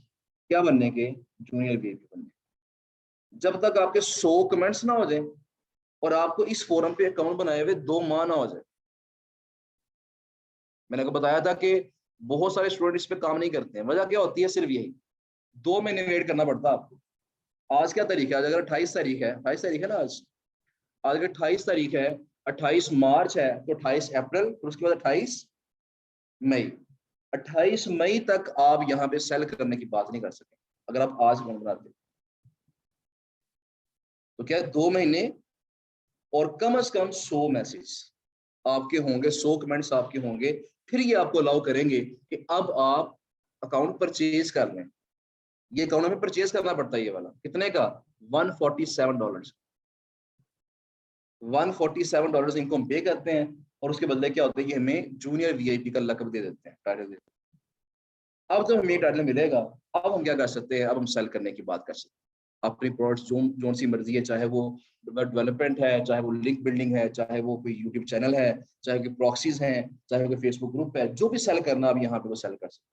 क्या बनने के, जूनियर वीआईपी बनने। जब तक आपके 100 कमेंट्स ना हो जाए और आपको इस फोरम पे अकाउंट बनाए हुए 2 माह ना हो जाए। मैंने आपको बताया था कि बहुत सारे स्टूडेंट इस पे काम नहीं करते हैं, वजह क्या होती है, सिर्फ यही 2 महीने वेट करना पड़ता है आपको। आज क्या तारीख है, आज अगर 28 तारीख है, 28 तारीख है ना आज, आज अगर 28 तारीख है, 28 मार्च है तो 28 अप्रैल, फिर उसके बाद 28 मई, 28 मई तक आप यहाँ पे सेल करने की बात नहीं कर सकते अगर आप आज अकाउंट बनाते। तो क्या 2 महीने और कम से कम 100 मैसेज आपके होंगे, 100 कमेंट्स आपके होंगे, फिर ये आपको अलाउ करेंगे कि अब आप अकाउंट परचेज कर लें। ये अकाउंट में परचेज करना पड़ता है, ये वाला कितने का, $147। $147 इनको हम पे करते हैं और उसके बदले क्या होता है, ये हमें जूनियर वीआईपी का लकब दे देते हैं, टाइटल देते हैं। अब जब हमें टाइटल मिलेगा, अब हम क्या कर सकते हैं, अब हम सेल करने की बात कर सकते हैं। अपनी प्रोडक्ट्स जो सी मर्जी है, चाहे वो डेवलपमेंट है, चाहे वो लिंक बिल्डिंग है, चाहे वो कोई यूट्यूब चैनल है, चाहे कोई प्रॉक्सीज हैं, चाहे कोई फेसबुक ग्रुप है, जो भी सेल करना आप यहाँ पे वो सेल कर सकते हैं।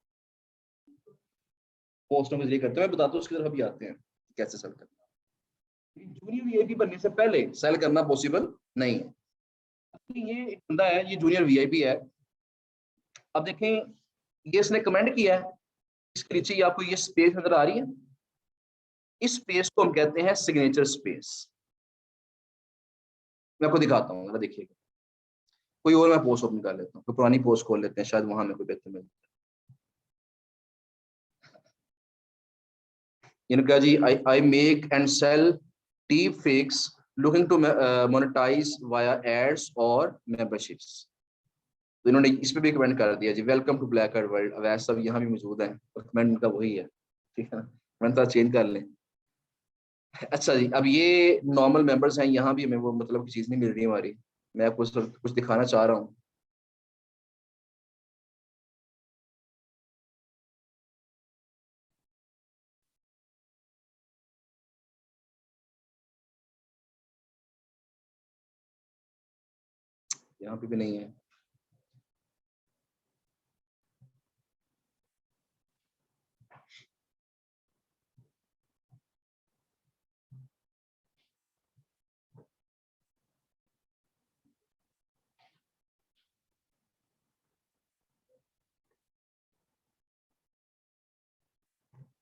पोस्टों के जरिए करते हैं। मैं बताता हूँ उसकी तरफ भी आते हैं कैसे सेल करना। जूनियर वीआईपी बनने से पहले सेल करना पॉसिबल नहीं है। ये एक बंदा है, ये जूनियर वीआईपी है। अब देखें ये इसने कमेंट किया है, इसके नीचे ये आपको ये स्पेस नजर आ रही है, इस स्पेस को हम कहते हैं सिग्नेचर स्पेस। मैं आपको दिखाता हूँ, देखिएगा। कोई और मैं पोस्ट ओपन कर लेता हूँ, कोई पुरानी पोस्ट खोल लेते हैं, शायद वहां में कोई बेहतर मिलता है। इनका जी I make and sell deep fakes looking to monetise via ads और मेंबरशिप्स। तो इन्होंने इस पे भी कमेंट कर दिया जी, welcome to black card world. वैसे सब यहाँ भी मौजूद है और कमेंट उनका वही है, ठीक है ना, कमेंट थोड़ा चेंज कर लें। अच्छा जी, अब ये नॉर्मल मेंबर्स हैं, यहाँ भी हमें वो मतलब की चीज नहीं मिल रही हमारी। मैं आपको कुछ दिखाना चाह रहा हूँ। यहाँ पे भी नहीं है।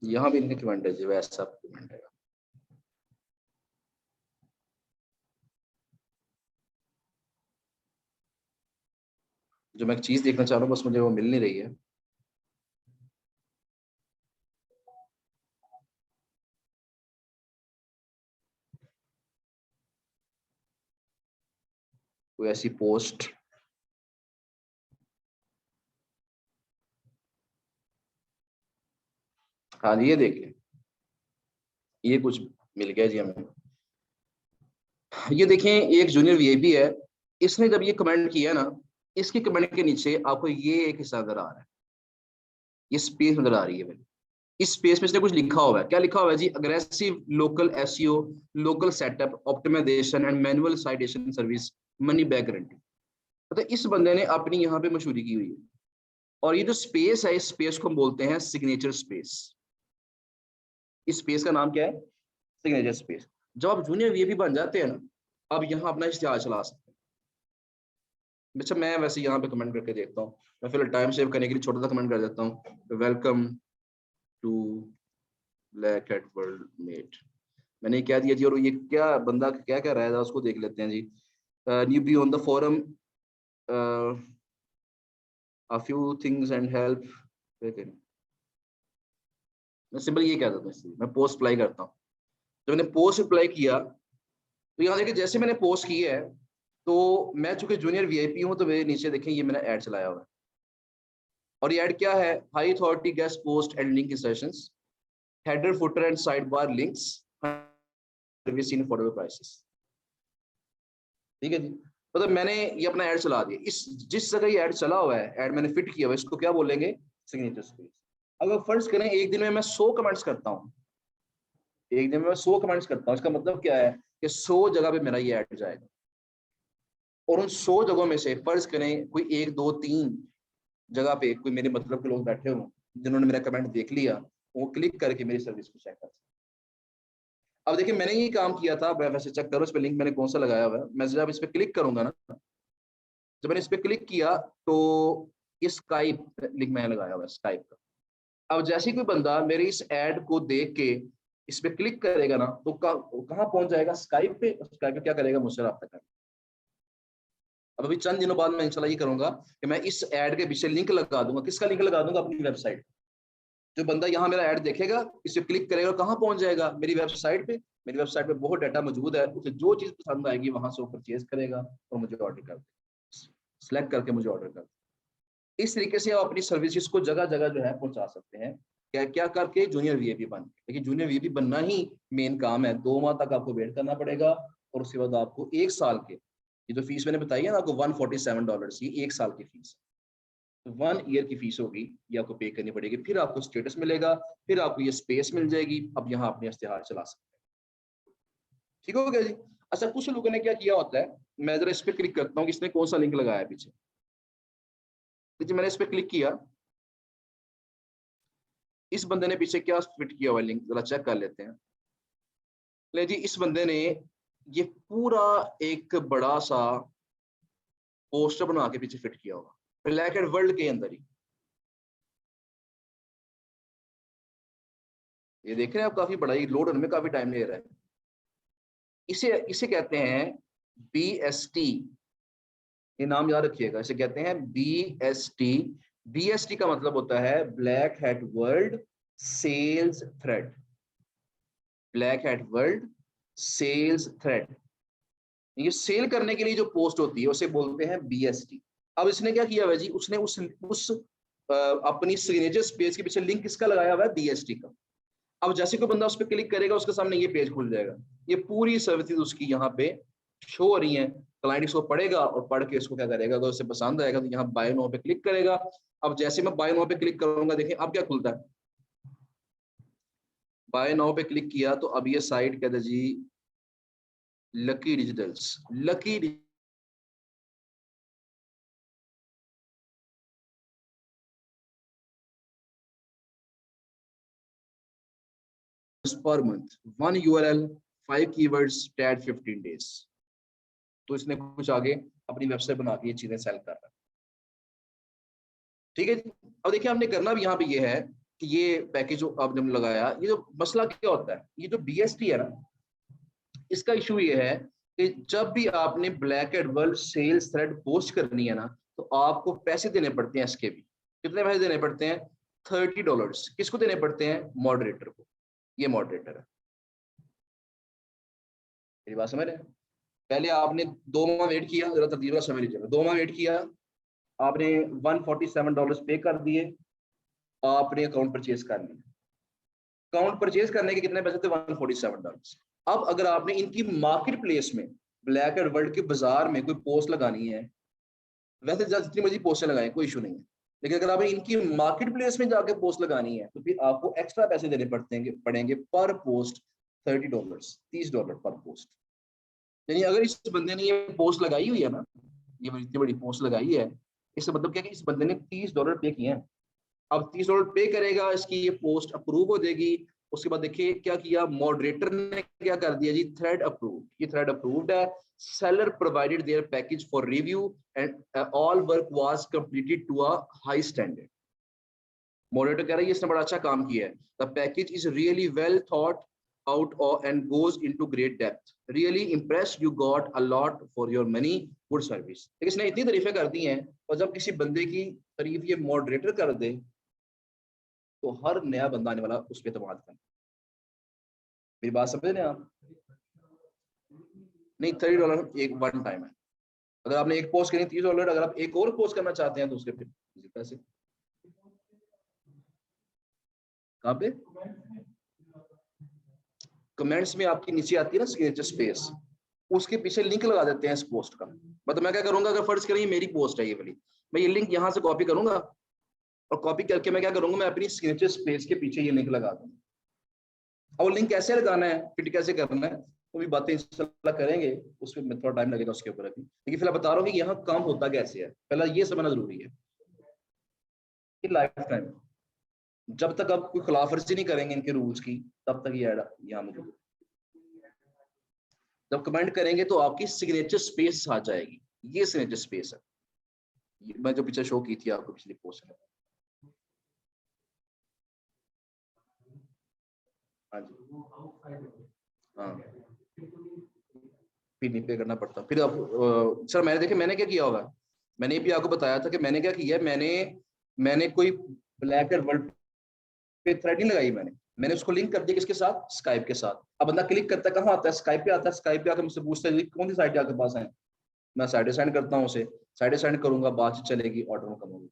यहाँ भी इनके कमेंट है जी, वैसा कमेंट है। जो मैं एक चीज देखना चाह रहा हूँ बस मुझे वो मिल नहीं रही है। कोई ऐसी पोस्ट, हाँ जी ये देख लें, ये कुछ मिल गया जी हमें। ये देखें एक जूनियर वीआईपी है, इसने जब ये कमेंट किया ना, इसके कमेंट के नीचे आपको ये एक हिस्सा नजर आ रहा है, ये स्पेस नजर आ रही है भाई। इस स्पेस में इसने कुछ लिखा हुआ है, क्या लिखा हुआ है जी, aggressive local SEO, local setup optimisation and manual citation service, money back guarantee. मतलब इस बंदे ने अपनी यहाँ पे मशहूरी की हुई है। और ये जो स्पेस है, इस स्पेस को हम बोलते हैं सिग्नेचर स्पेस। इस स्पेस का नाम क्या है, सिग्नेचर स्पेस। जब आप जूनियर वीआईपी बन जाते हैं ना, अब यहाँ अपना इश्तिहार चला सकते हैं। अच्छा मैं वैसे यहाँ पे कमेंट करके देखता हूँ, मैं फिलहाल टाइम सेव करने के लिए छोटा सा कमेंट कर देता हूँ, welcome to black hat world mate. मैंने क्या दिया जी, और ये क्या बंदा क्या क्या रहा था उसको देख लेते हैं जी। Newbie on the forum, a few things and help। मैं सिंपल ये कह देता हूँ, इसलिए मैं पोस्ट अप्लाई करता हूँ। जब मैंने पोस्ट अप्लाई किया तो यहाँ देखिए जैसे मैंने पोस्ट की है, तो मैं चूंकि जूनियर वीआईपी हूँ तो मेरे नीचे देखें ये मैंने ऐड चलाया हुआ है। और ये ऐड क्या है, high authority guest post and link insertions, header footer and sidebar links, service in affordable prices. ठीक है जी, मतलब मैंने ये अपना ऐड चला दिया। इस जिस जगह ये ऐड चला हुआ है, ऐड मैंने फिट किया हुआ है, इसको क्या बोलेंगे, सिग्नेचर स्पेस। अगर फर्ज करें एक दिन में मैं 100 कमेंट्स करता हूँ, एक दिन में मैं 100 कमेंट्स करता हूँ, इसका मतलब क्या है कि 100 जगह पे मेरा ये ऐड जाएगा। और उन 100 जगहों में से फर्ज करें कोई 1 2 3 जगह पे कोई मेरे मतलब के लोग बैठे हों जिन्होंने मेरा कमेंट देख लिया, वो क्लिक करके मेरी सर्विस को चेक कर सकते। अब देखिए मैंने ये काम किया था, वैसे चेक करो इस पे लिंक मैंने कौन सा लगाया हुआ है। मैं जब इस पे क्लिक करूंगा ना, जब मैंने इस पे क्लिक किया तो ये स्काइप लिंक मैंने लगाया हुआ है, स्काइप का। अब जैसे ही कोई बंदा मेरे इस ऐड को देख के इस पे क्लिक करेगा ना, तो कहाँ पहुंच जाएगा, स्काइप पे। स्काइप पे क्या करेगा, मुझसे रब्ता करेगा। अब अभी चंद दिनों बाद मैं इंशाल्लाह ये करूंगा कि मैं इस ऐड के पीछे लिंक लगा दूंगा। किसका लिंक लगा दूंगा, अपनी वेबसाइट। जो बंदा यहाँ मेरा ऐड देखेगा, इस पे क्लिक करेगा, कहाँ पहुंच जाएगा, मेरी वेबसाइट पे। मेरी वेबसाइट पे बहुत डाटा मौजूद है, उसे जो चीज पसंद आएगी वहां से वो परचेज करेगा और मुझे ऑर्डर कर देगा, सिलेक्ट करके मुझे ऑर्डर कर। इस तरीके से आप अपनी सर्विसेज को जगह जगह जो है पहुंचा सकते हैं, क्या क्या करके, जूनियर वीआईपी बन के। लेकिन जूनियर वीआईपी बनना ही मेन काम है। 2 माह तक आपको वेट करना पड़ेगा और उसके बाद आपको 1 साल के, ये जो फीस मैंने बताई है ना आपको, $147, ये 1 साल की फीस, 1 ईयर की फीस होगी, ये आपको पे करनी पड़ेगी। फिर आपको स्टेटस मिलेगा, फिर आपको ये स्पेस मिल जाएगी, अब यहाँ अपने इश्तिहार चला सकते हैं। ठीक हो गया जी। अच्छा कुछ लोगों ने क्या किया होता है, मैं जरा इस पे क्लिक करता हूँ कि इसने कौन सा लिंक लगाया है पीछे। देखिए मैंने इस पे क्लिक किया, इस बंदे ने पीछे क्या फिट किया हुआ लिंक जरा चेक कर लेते हैं। ले जी, इस बंदे ने ये पूरा एक बड़ा सा पोस्टर बना के पीछे फिट किया होगा ब्लैक एंड वर्ल्ड के अंदर ही। ये देख रहे हैं आप, काफी बड़ा, ये लोड होने में काफी टाइम ले रहा है। इसे इसे कहते हैं BST, ये नाम याद रखिएगा, इसे कहते हैं BST। BST का मतलब होता है black hat world sales thread. Black hat world sales thread, ये सेल करने के लिए जो पोस्ट होती है उसे बोलते हैं BST। अब इसने क्या किया हुआ जी, उसने उस अपनी सिग्नेचर स्पेस के पीछे लिंक किसका लगाया हुआ है, BST का। अब जैसे कोई बंदा उस पर क्लिक करेगा उसके सामने ये पेज खुल जाएगा, ये पूरी सर्विसेज उसकी यहाँ पे शो हो रही है। क्लाइंट इसको पढ़ेगा और पढ़ के इसको क्या करेगा, अगर उसे पसंद आएगा तो यहाँ बाय नाउ पे क्लिक करेगा। अब जैसे मैं बाय नाउ पे क्लिक करूंगा, देखिए अब क्या खुलता है, बाय नाउ पे क्लिक किया तो अब ये साइट कहते जी lucky digitals, lucky per month, 1 URL, 5 keywords, tag 15 days। तो इसने कुछ आगे अपनी वेबसाइट बना के ये चीजें सेल कर रहा है। ठीक है जी। अब देखिए हमने करना भी यहाँ पे ये है कि ये पैकेज जो आपने लगाया, ये जो मसला क्या होता है, ये जो BST है ना, इसका इशू ये है कि जब भी आपने black hat world sales thread post करनी है ना, तो आपको पैसे देने पड़ते हैं इसके भी। कितने पैसे देने पड़ते हैं, $30। किसको देने पड़ते हैं, मॉडरेटर को। ये मॉडरेटर है, मेरी बात समझ रहे हैं। पहले आपने 2 माह वेट किया, जरा तरतीब का समय लीजिएगा, 2 माह वेट किया, आपने $147 पे कर दिए, आपने अकाउंट परचेज कर लिया। अकाउंट परचेज करने के कितने पैसे थे, $147। अब अगर आपने इनकी मार्केट प्लेस में, ब्लैक एंड वर्ल्ड के बाजार में कोई पोस्ट लगानी है, वैसे जितनी मर्जी पोस्टें लगाएं कोई इशू नहीं है, लेकिन अगर आपने इनकी मार्केट प्लेस में जाके पोस्ट लगानी है तो फिर आपको एक्स्ट्रा पैसे देने पड़ेंगे पर पोस्ट, $30, $30 पर पोस्ट। यानी अगर इस बंदे ने ये पोस्ट लगाई हुई है ना, ये इतनी बड़ी पोस्ट लगाई है, इसका मतलब क्या है कि इस बंदे ने $30 पे किए हैं। अब $30 पे करेगा, इसकी ये पोस्ट अप्रूव हो जाएगी। उसके बाद देखिए क्या किया, मॉडरेटर ने क्या कर दिया जी, थ्रेड अप्रूव्ड, ये थ्रेड अप्रूव्ड है। Seller provided their package for review and all work was completed to a high standard. Moderator कह रहा है इसने बड़ा अच्छा काम किया है, the package is really well thought out and goes into great depth, really impressed, you got a lot for your money, good service। लेकिन इसने इतनी तारीफें कर दी हैं, और जब किसी बंदे की तारीफ ये मॉडरेटर कर दे तो हर नया बंदा आने वाला उस पर एतमाद करना। मेरी बात समझ रहे हैं आप, नहीं $30 एक वन टाइम है। अगर आपने एक पोस्ट करी $30, अगर आप एक और पोस्ट करना चाहते हैं तो उसके फिर पैसे कहाँ पे, कमेंट्स में आपकी नीचे आती है ना सिग्नेचर स्पेस, उसके पीछे लिंक लगा देते हैं इस पोस्ट का। मतलब मैं क्या करूंगा, अगर फर्ज करें ये मेरी पोस्ट है ये वाली, मैं ये लिंक यहाँ से कॉपी करूंगा और कॉपी करके मैं क्या करूंगा, मैं अपनी सिग्नेचर स्पेस के पीछे ये लिंक लगा दूंगा। और लिंक कैसे लगाना है, फिट कैसे करना है, वो भी बातें इंशाल्लाह करेंगे, उसमें थोड़ा टाइम लगेगा उसके ऊपर अभी। लेकिन फिलहाल बता रहा हूँ कि यहाँ काम होता कैसे है, पहला ये समझना जरूरी है कि लाइफ टाइम जब तक आप कोई खिलाफवर्जी नहीं करेंगे इनके रूल्स की, तब तक ये ऐड यहाँ मौजूद। जब कमेंट करेंगे तो आपकी सिग्नेचर स्पेस आ जाएगी, ये सिग्नेचर स्पेस है, मैं जो पीछे शो की थी आपको पिछली पोस्ट में। हाँ जी, हाँ फिर नहीं पे करना पड़ता फिर आप सर मैंने देखिए मैंने क्या किया होगा, मैंने भी आपको बताया था कि मैंने क्या किया, मैंने कोई ब्लैक एंड वर्ल्ड पे थ्रेड नहीं लगाई, मैंने उसको लिंक कर दिया किसके साथ, स्काइप के साथ। अब बंदा क्लिक करता है कहाँ आता है, स्काइप पे आता है, स्काइप पे आकर मुझसे पूछता है कौन सी साइट आपके पास है, मैं साइड असाइन करता हूँ उसे, साइड असाइन करूंगा, बातचीत चलेगी, ऑर्डर में कम होगी।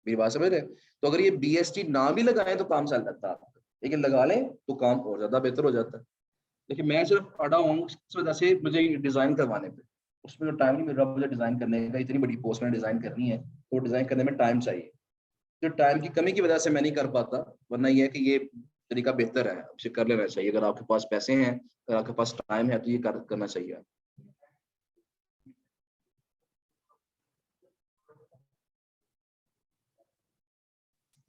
मेरी बात समझ रहे हैं। तो अगर ये BST ना भी लगाए तो काम चल जाता है, लेकिन लगा लें तो काम और ज्यादा बेहतर हो जाता है। लेकिन मैं सिर्फ अड़ा हूँ इस वजह से मुझे डिजाइन करवाने पे, उसमें जो टाइम नहीं मिल रहा मुझे डिजाइन करने का, इतनी बड़ी पोस्ट में डिजाइन करनी है तो डिजाइन करने में टाइम चाहिए, जो टाइम की कमी की वजह से मैं नहीं कर पाता। वरना ये है कि ये तरीका बेहतर है, उसे कर लेना चाहिए। अगर आपके पास पैसे हैं, अगर आपके पास टाइम है तो ये करना चाहिए।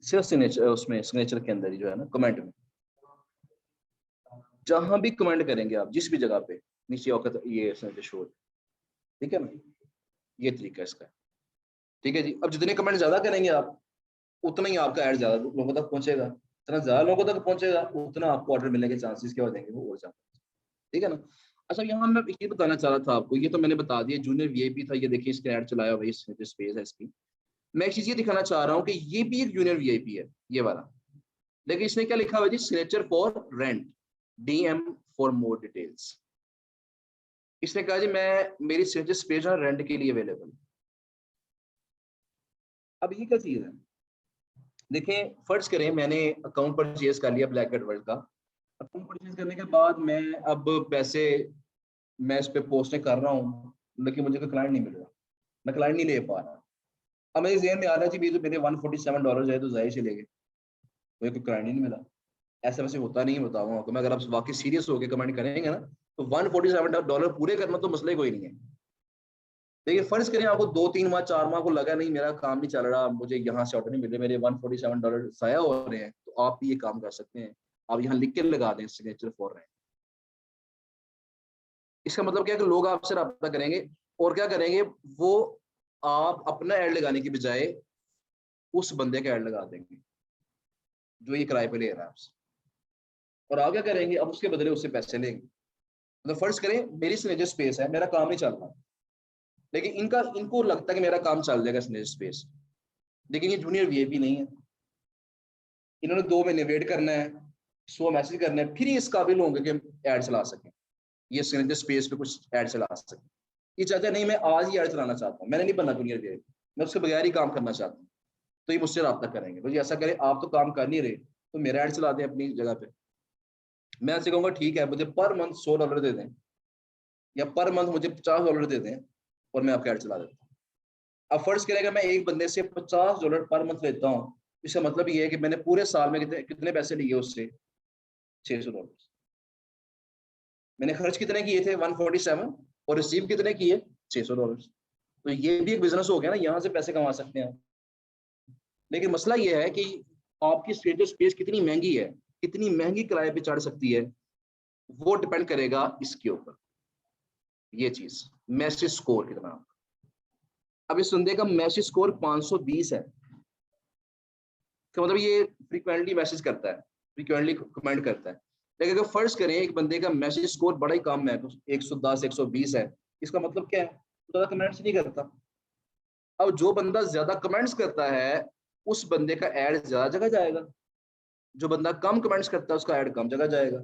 सिर्फ सिग्नेचर, उसमें सिग्नेचर के अंदर ही जो है ना, कमेंट में जहां भी कमेंट करेंगे आप, जिस भी जगह पे नीचे औकत ये सिग्नेचर शो, ठीक है ना, ये तरीका इसका है। ठीक है जी। अब जितने कमेंट ज्यादा करेंगे आप, उतना ही आपका ऐड ज्यादा लोगों तक पहुंचेगा, जितना ज्यादा लोगों तक पहुंचेगा उतना आपको ऑर्डर मिलने के चांसेस क्या हो जाएंगे, वो और ज्यादा। ठीक है ना। अच्छा, यहाँ मैं ये बताना चाह रहा था आपको, ये तो मैंने बता दिया, जूनियर वीआईपी था, ये देखिए इसका ऐड चलाया हुआ है, स्पेस है इसकी। मैं एक चीज ये दिखाना चाह रहा हूँ कि ये भी एक जूनियर वीआईपी है, ये वाला। लेकिन इसने क्या लिखा हुआ है जी, signature for rent, DM for more details. इसने कहा जी मैं, मेरी सिग्नेचर स्पेस है रेंट के लिए अवेलेबल। अब ये क्या चीज है, देखें, फर्ज करें मैंने अकाउंट परचेज कर लिया ब्लैक वर्ल्ड का। अकाउंट परचेज करने के बाद मैं अब पैसे, मैं इस पे पोस्टें कर रहा हूँ, लेकिन मुझे कोई क्लाइंट नहीं मिल रहा, मैं क्लाइंट नहीं ले पा रहा। अब मेरे जेहन में आ रहा है कि जो मेरे $147 है तो जाहिर चले गए, मुझे कोई क्लाइंट ही नहीं मिला। ऐसा वैसे होता नहीं है, बताऊंगा आपको मैं, अगर आप वाकई सीरियस होकर कमेंट करेंगे ना, तो $147 पूरे करना तो मसला ही कोई नहीं है। देखिए फर्ज करें आपको 2-3 माह 4 माह को लगा नहीं मेरा काम नहीं चल रहा, मुझे यहाँ से ऑर्डर नहीं मिल रहे, मेरे $147 जाया हो रहे हैं, तो आप भी ये काम कर सकते हैं। आप यहाँ लिख के लगा दें सिग्नेचर फॉर रेंट। इसका मतलब क्या है कि लोग आपसे रब्ता करेंगे, और क्या करेंगे वो, आप अपना ऐड लगाने की बजाय उस बंदे का ऐड लगा देंगे जो ये किराए पे ले रहा है आपसे, और आप क्या करेंगे, अब उसके बदले उससे पैसे लेंगे। मतलब फर्ज करें मेरी सिग्नेचर स्पेस है, मेरा काम नहीं चल रहा, लेकिन इनको लगता है कि मेरा काम चल जाएगा सिग्नेचर स्पेस, लेकिन ये जूनियर वीआईपी नहीं है। इन्होंने 2 महीने वेट करना है, 100 मैसेज करना है, फिर ही इस काबिल होंगे कि ऐड चला सकें, ये सिग्नेचर स्पेस पे कुछ ऐड चला सकें। ये चाहता है नहीं मैं आज ही ऐड चलाना चाहता हूँ, मैंने नहीं बनना जूनियर वीआईपी, मैं उसके बगैर ही काम करना चाहता हूँ, तो ये मुझसे रब्ता करेंगे। तो ये ऐसा करें, आप तो काम कर नहीं रहे, तो मेरा ऐड चला दें अपनी जगह पे। मैं ऐसे कहूँगा ठीक है, मुझे पर मंथ $100 दे दें, या पर मंथ मुझे $50 दे दें, और मैं आपका ऐड चला देता हूँ। अब फर्ज करेगा मैं एक बंदे से $50 पर मंथ लेता हूँ, इसका मतलब ये है कि मैंने पूरे साल में कितने कितने पैसे लिए उससे, $600। मैंने खर्च कितने किए थे 147, और रिसीव कितने किए, $600। तो ये भी एक बिजनेस हो गया ना, यहाँ से पैसे कमा सकते हैं। लेकिन मसला ये है कि आपकी स्टेटस स्पेस कितनी महंगी है, कितनी महंगी किराए पे चढ़ सकती है, वो डिपेंड करेगा इसके ऊपर। ये चीज मैसेज स्कोर कितना, अब इस बंदे का मैसेज स्कोर 520 है, तो मतलब ये फ्रीक्वेंटली मैसेज करता है, फ्रीक्वेंटली कमेंट करता है। लेकिन अगर फर्ज करें एक बंदे का मैसेज स्कोर बड़ा ही कम है, 110 120 है, इसका मतलब क्या है, ज्यादा कमेंट्स नहीं करता। अब जो बंदा ज्यादा कमेंट्स करता है, उस बंदे का ऐड ज्यादा जगह जाएगा, जो बंदा कम कमेंट्स करता है उसका ऐड कम जगह जाएगा।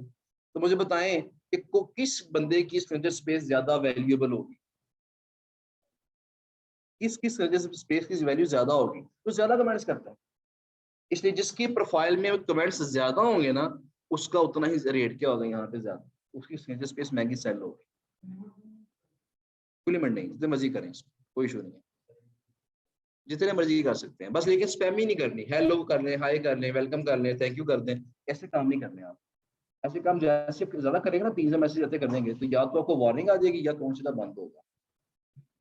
तो मुझे बताएं कि किस बंदे की स्पेस ज्यादा वैल्यूएबल होगी, किस किस स्पेस की वैल्यू ज्यादा होगी, तो ज्यादा कमेंट्स करता है। इसलिए जिसकी प्रोफाइल में कमेंट्स ज्यादा होंगे ना, उसका उतना ही रेट क्या होगा यहाँ पे ज्यादा, उसकी स्पेस महंगी सेल होगी। कोई लिमिट नहीं, जितने मर्जी करें इसको, कोई इशू नहीं है, जितने मर्जी कर सकते हैं बस, लेकिन स्पैम ही नहीं करनी। हेलो कर लें, हाई कर लें, वेलकम कर लें, थैंक यू कर दें, ऐसे काम नहीं करने आप। ऐसे काम जैसे ज्यादा करेंगे ना, 3 से मैसेज जैसे कर देंगे, तो या तो आपको वार्निंग आ जाएगी या अकाउंट सीधा बंद होगा।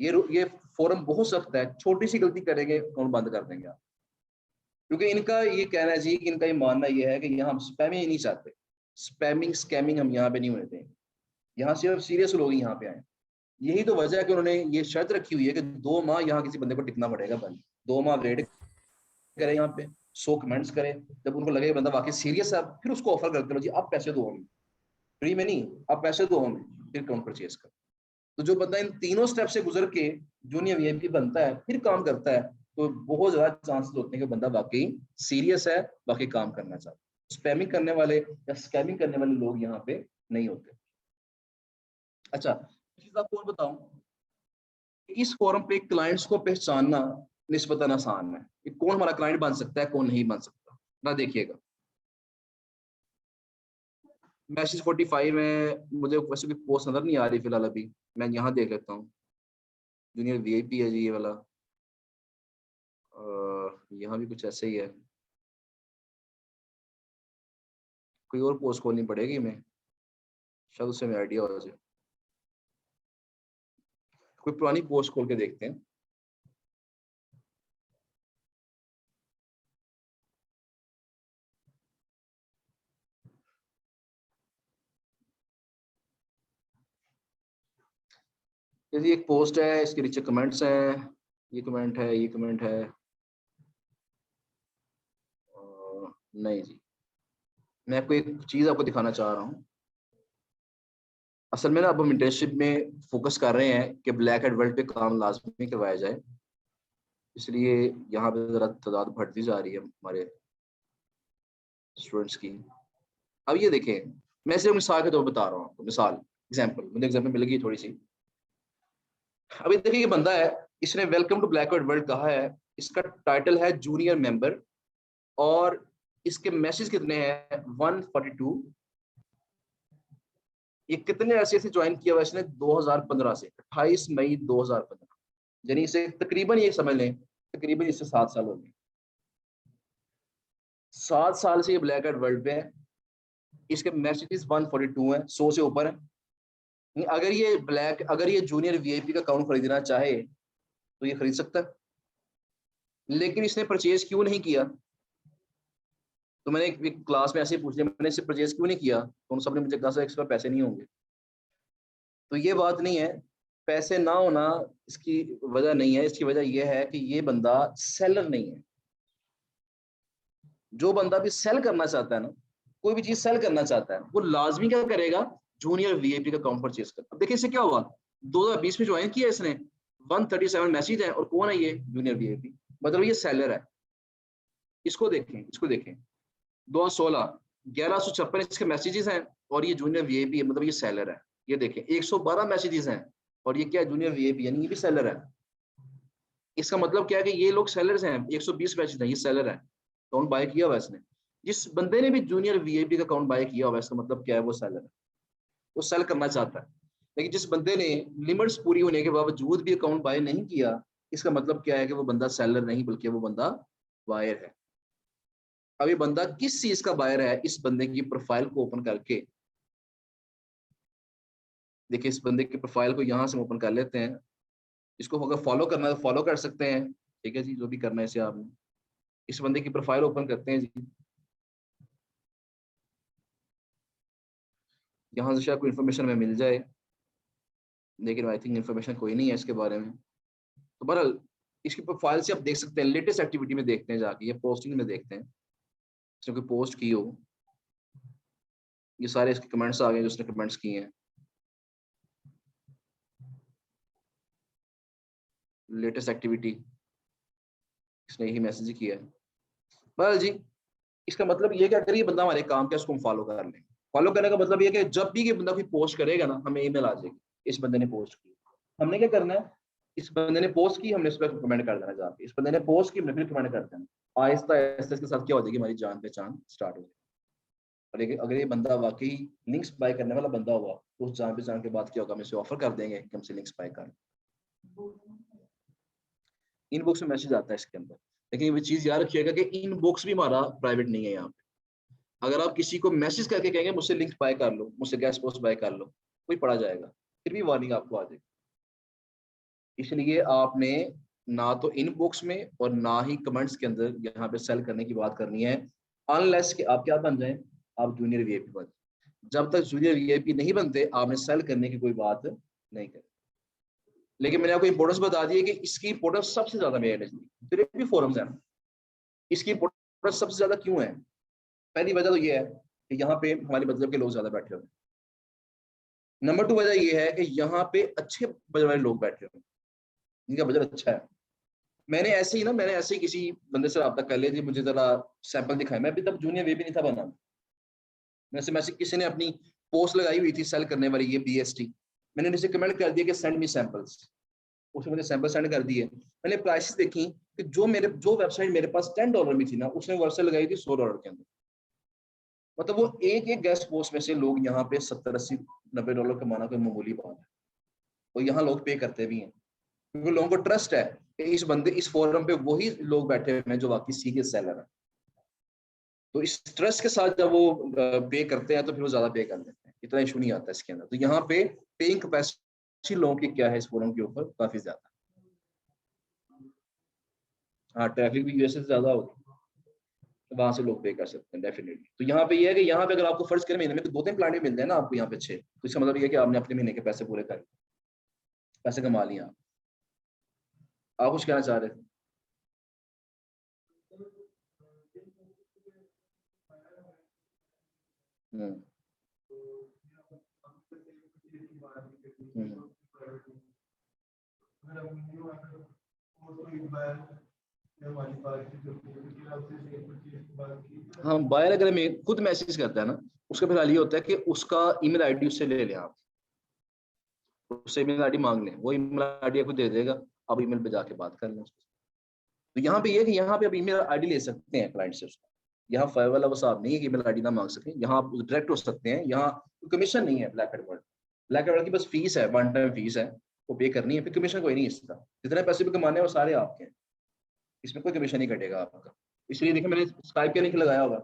ये फोरम बहुत सख्त है, छोटी सी गलती करेंगे अकाउंट बंद कर देंगे आप। क्योंकि इनका ये कहना है जी, कि इनका ये मानना ये है कि यहाँ हम स्पैमिंग ही नहीं चाहते, स्पैमिंग स्कैमिंग हम यहाँ पे नहीं होते हैं, यहाँ सिर्फ सीरियस लोग यहाँ पे आए। यही तो वजह है कि उन्होंने ये शर्त रखी हुई है कि 2 माह यहाँ किसी बंदे को टिकना पड़ेगा बंद, 2 माह वेट करे यहाँ पे, 100 कमेंट्स करे, जब उनको लगे बंदा वाकई सीरियस है, फिर उसको ऑफर करते हो जी आप पैसे दो हमें, फ्री में नहीं, आप पैसे दो हमें, फिर अकाउंट परचेज कर। तो जो बंदा इन तीनों स्टेप से गुजर के जूनियर वीआईपी बनता है, फिर काम करता है, तो बहुत ज्यादा चांसेस होते हैं कि बंदा वाकई सीरियस है, वाकई काम करना चाहता है। स्पैमिंग करने वाले या स्कैमिंग करने वाले लोग यहाँ पे नहीं होते। अच्छा, चीज आपको और बताऊं, इस फोरम पे क्लाइंट्स को पहचानना निस्बतन आसान है कि कौन हमारा क्लाइंट बन सकता है, कौन नहीं बन सकता ना। देखिएगा मैसेज 45 में मुझे वैसे कोई पोस्ट नजर नहीं आ रही फिलहाल अभी, मैं यहाँ देख लेता हूँ। जूनियर वीआईपी है जी ये वाला, यहाँ भी कुछ ऐसे ही है, कोई और पोस्ट खोलनी पड़ेगी मैं, शायद उससे हमें आइडिया हो जाए। कोई पुरानी पोस्ट खोल के देखते हैं। ये एक पोस्ट है, इसके नीचे कमेंट्स हैं, ये कमेंट है, ये कमेंट है, नहीं जी, मैं आपको एक चीज आपको दिखाना चाह रहा हूँ। असल में ना अब हम इंटर्नशिप में फोकस कर रहे हैं कि ब्लैक एंड वर्ल्ड पे काम लाजमी करवाया जाए, इसलिए यहाँ पे जरा तादाद बढ़ती जा रही है हमारे स्टूडेंट्स की। अब ये देखें, मैं सिर्फ मिसाल के तौर पर बता रहा हूँ आपको, मिसाल एग्जाम्पल, मुझे एग्जाम्पल मिल गई थोड़ी सी। अभी देखिए ये बंदा है, इसने welcome to black hat world कहा है, इसका टाइटल है जूनियर मेंबर, और इसके मैसेज कितने हैं 142। ये कितने अरसे से ज्वाइन किया हुआ इसने 2015 से, 28 मई 2015, यानी इसे तकरीबन ये समझ लें तकरीबन इससे 7 साल हो गए। 7 साल से ये ब्लैक एंड वर्ल्ड पे है, इसके मैसेजेस 142 हैं, 100 से ऊपर है। अगर ये जूनियर वीआईपी का अकाउंट खरीदना चाहे तो ये खरीद सकता है, लेकिन इसने परचेज क्यों नहीं किया? तो मैंने एक क्लास में ऐसे पूछ लिया, मैंने इसे परचेज क्यों नहीं किया, तो उन सबने मुझे कहा इसके पास पैसे नहीं होंगे। तो ये बात नहीं है, पैसे ना होना इसकी वजह नहीं है, इसकी वजह यह है कि ये बंदा सेलर नहीं है। जो बंदा भी सेल करना चाहता है ना, कोई भी चीज सेल करना चाहता है, वो लाजमी क्या करेगा, जूनियर वीआईपी का अकाउंट परचेज कर। अब देखिए इससे क्या हुआ, 2020 में ज्वाइन किया इसने, 137 मैसेज है, और कौन है ये, जूनियर वीआईपी, मतलब ये सेलर है। इसको देखें 2016 1156 इसके मैसेजेस हैं, और ये जूनियर वीआईपी है, मतलब ये सेलर है। ये देखें 112 मैसेजेस हैं, और ये क्या है, जूनियर वीआईपी, यानी ये भी सेलर है। इसका मतलब क्या है कि ये लोग सेलर्स हैं, 120 मैसेज हैं, ये सेलर है, अकाउंट बाय किया हुआ इसने। जिस बंदे ने भी जूनियर वीआईपी का अकाउंट बाय किया हुआ, इसका मतलब क्या है, वो सेलर है, वो सेल करना चाहता है। लेकिन जिस बंदे ने लिमिट्स पूरी होने के बावजूद भी अकाउंट बाय नहीं किया, इसका मतलब क्या है कि वो बंदा सेलर नहीं बल्कि वो बंदा बायर है। अब ये बंदा किस चीज का बायर है, इस बंदे की प्रोफाइल को ओपन करके देखिए, इस बंदे की प्रोफाइल को यहाँ से ओपन कर लेते हैं। इसको अगर फॉलो करना है तो फॉलो कर सकते हैं, ठीक है जी, जो भी करना है इसे आपने। इस बंदे की प्रोफाइल ओपन करते हैं जी, यहाँ से शायद कोई इन्फॉर्मेशन हमें मिल जाए, लेकिन आई थिंक इन्फॉर्मेशन कोई नहीं है इसके बारे में। तो बहरहाल इसकी प्रोफाइल से आप देख सकते हैं, लेटेस्ट एक्टिविटी में देखते हैं जाके, ये पोस्टिंग में देखते हैं इसने कोई पोस्ट की हो। ये सारे इसके कमेंट्स आ गए जो उसने कमेंट्स किए हैं, लेटेस्ट एक्टिविटी, इसने यही मैसेज किया है। बहरहाल जी, इसका मतलब ये क्या करिए, बंदा हमारे काम क्या, उसको हम फॉलो कर लें। फॉलो करने का मतलब ये कि जब भी ये बंदा कोई पोस्ट करेगा ना, हमें ईमेल आ जाएगी, इस बंदे ने पोस्ट की। हमने क्या करना है, इस बंदे ने पोस्ट की, हमने इस पर कमेंट कर देना जाके, इस बंदे ने पोस्ट की, हमने फिर कमेंट कर देना। आहिस्ता आहिस्ता इसके साथ क्या हो जाएगी, हमारी जान पहचान स्टार्ट हो जाएगी। और अगर ये बंदा वाकई लिंक्स बाय करने वाला बंदा होगा, तो उस जान पहचान के बाद क्या होगा, हम इसे ऑफर कर देंगे कि हमसे लिंक्स बाय कर। इनबॉक्स में मैसेज आता है इसके अंदर, लेकिन ये चीज याद रखिएगा कि इनबॉक्स भी हमारा प्राइवेट नहीं है। यहाँ पे अगर आप किसी को मैसेज करके कहेंगे मुझसे लिंक बाय कर लो, मुझसे गेस्ट पोस्ट बाय कर लो, कोई पढ़ा जाएगा, फिर भी वार्निंग आपको आ जाएगी। इसलिए आपने ना तो इनबॉक्स में और ना ही कमेंट्स के अंदर यहाँ पे सेल करने की बात करनी है, अनलेस कि आप क्या बन जाए, आप जूनियर वीआईपी बन। जब तक जूनियर वीआईपी नहीं बनते, आपने सेल करने की कोई बात नहीं करी। लेकिन मैंने आपको इंपोर्टेंस बता दी है कि इसकी इंपोर्टेंस सबसे ज्यादा मेरे नजदीक, जितने भी फोरम्स हैं, इसकी इंपोर्टेंस सबसे ज्यादा क्यों है? पहली वजह तो ये है कि यहाँ पे हमारे मतलब के लोग ज्यादा बैठे हुए हैं। नंबर 2 वजह ये है कि यहाँ पे अच्छे बजट वाले लोग बैठे हुए हैं, जिनका बजट अच्छा है। मैंने ऐसे ही किसी बंदे से रब्ता कर लिया जी, मुझे जरा सैंपल दिखाए। मैं अभी तब जूनियर वे भी नहीं था बना, वैसे मैसेज किसी ने अपनी पोस्ट लगाई हुई थी सेल करने वाली, ये बीएसटी, मैंने नीचे कमेंट कर दिया कि सेंड मी सैंपल्स। उसने मुझे सैंपल सेंड कर दिए। मैंने प्राइसेस देखी कि जो वेबसाइट मेरे पास $10 में थी ना, उसने वेबसाइट लगाई थी $100 के अंदर। मतलब वो एक एक गेस्ट पोस्ट में से लोग यहाँ पे 70, 80, $90 कमाना कोई मामूली बात है, और यहाँ लोग पे करते भी हैं, क्योंकि लोगों को ट्रस्ट है कि इस फोरम पे वही लोग बैठे हुए हैं जो वाकई सीरियस सेलर है। तो इस ट्रस्ट के साथ जब वो पे करते हैं तो फिर वो ज्यादा पे कर देते हैं, इतना इशू नहीं आता इसके अंदर। तो यहाँ पे पेइंग कैपेसिटी लोगों की क्या है इस फोरम के ऊपर, काफी ज्यादा। हाँ, ट्रैफिक भी यूएसए से ज्यादा होगी, तो वहां से लोग पे कर सकते हैं डेफिनेटली। तो यहाँ पे ये है कि यहाँ पे अगर आपको फर्ज करें महीने में तो 2-3 प्लान भी मिल जाए ना आपको यहाँ पे 6, तो इसका मतलब ये है कि आपने अपने महीने के पैसे पूरे कर। पैसे कमा लिए आप कुछ कहना चाह रहे थे? हम्म, हम्म। हाँ, बायर अगर हमें खुद मैसेज करता है ना, उसका फिलहाल ये होता है कि उसका ईमेल आईडी उससे ले लें आप, उससे ईमेल आईडी मांग लें, वो ईमेल आईडी आपको दे देगा, आप ईमेल पे जाके बात कर लें उससे। तो यहाँ पे ये है कि यहाँ पे आप ईमेल आईडी ले सकते हैं क्लाइंट से उसका। यहाँ फाइव वाला वो साहब नहीं है कि ईमेल आईडी ना मांग सकें, यहाँ आप डायरेक्ट हो सकते हैं। यहाँ कमीशन नहीं है black hat world. Black hat world की बस फीस है, वन टाइम फीस है, वो पे करनी है, फिर कमीशन कोई नहीं इसका। जितने पैसे भी कमाने हैं वो सारे आपके हैं, इसमें कोई कमीशन नहीं कटेगा आपका। इसलिए देखिए मैंने स्काइप के लिंक लगाया होगा।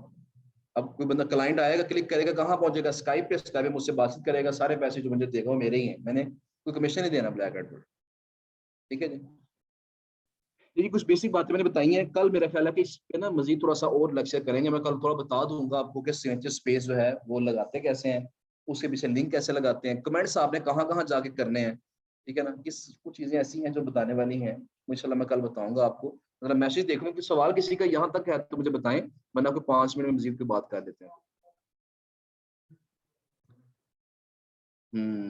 अब कोई बंदा क्लाइंट आएगा, क्लिक करेगा, कहाँ पहुंचेगा? स्काइप पे। स्काइप पे मुझसे बातचीत करेगा, सारे पैसे जो मुझे देगा वो मेरे ही हैं, मैंने कोई कमीशन नहीं देना ब्लैक एंड वर्ल्ड। ठीक है जी। ये कुछ बेसिक बातें मैंने बताई हैं। कल मेरा ख्याल है कि इस पे ना मजीद थोड़ा सा और लेक्चर करेंगे। मैं कल थोड़ा बता दूंगा आपको कि सिग्नेचर स्पेस जो है वो लगाते कैसे हैं, उसके पीछे लिंक कैसे लगाते हैं, कमेंट्स आपने कहाँ कहाँ जाके करने हैं। ठीक है ना, किस कुछ चीजें ऐसी हैं जो बताने वाली हैं, इंशाल्लाह मैं कल बताऊंगा आपको। अगर मैसेज देख लूँ कि सवाल किसी का यहाँ तक है तो मुझे बताएं, वरना आपको 5 मिनट में मजीद की बात कर देते हैं।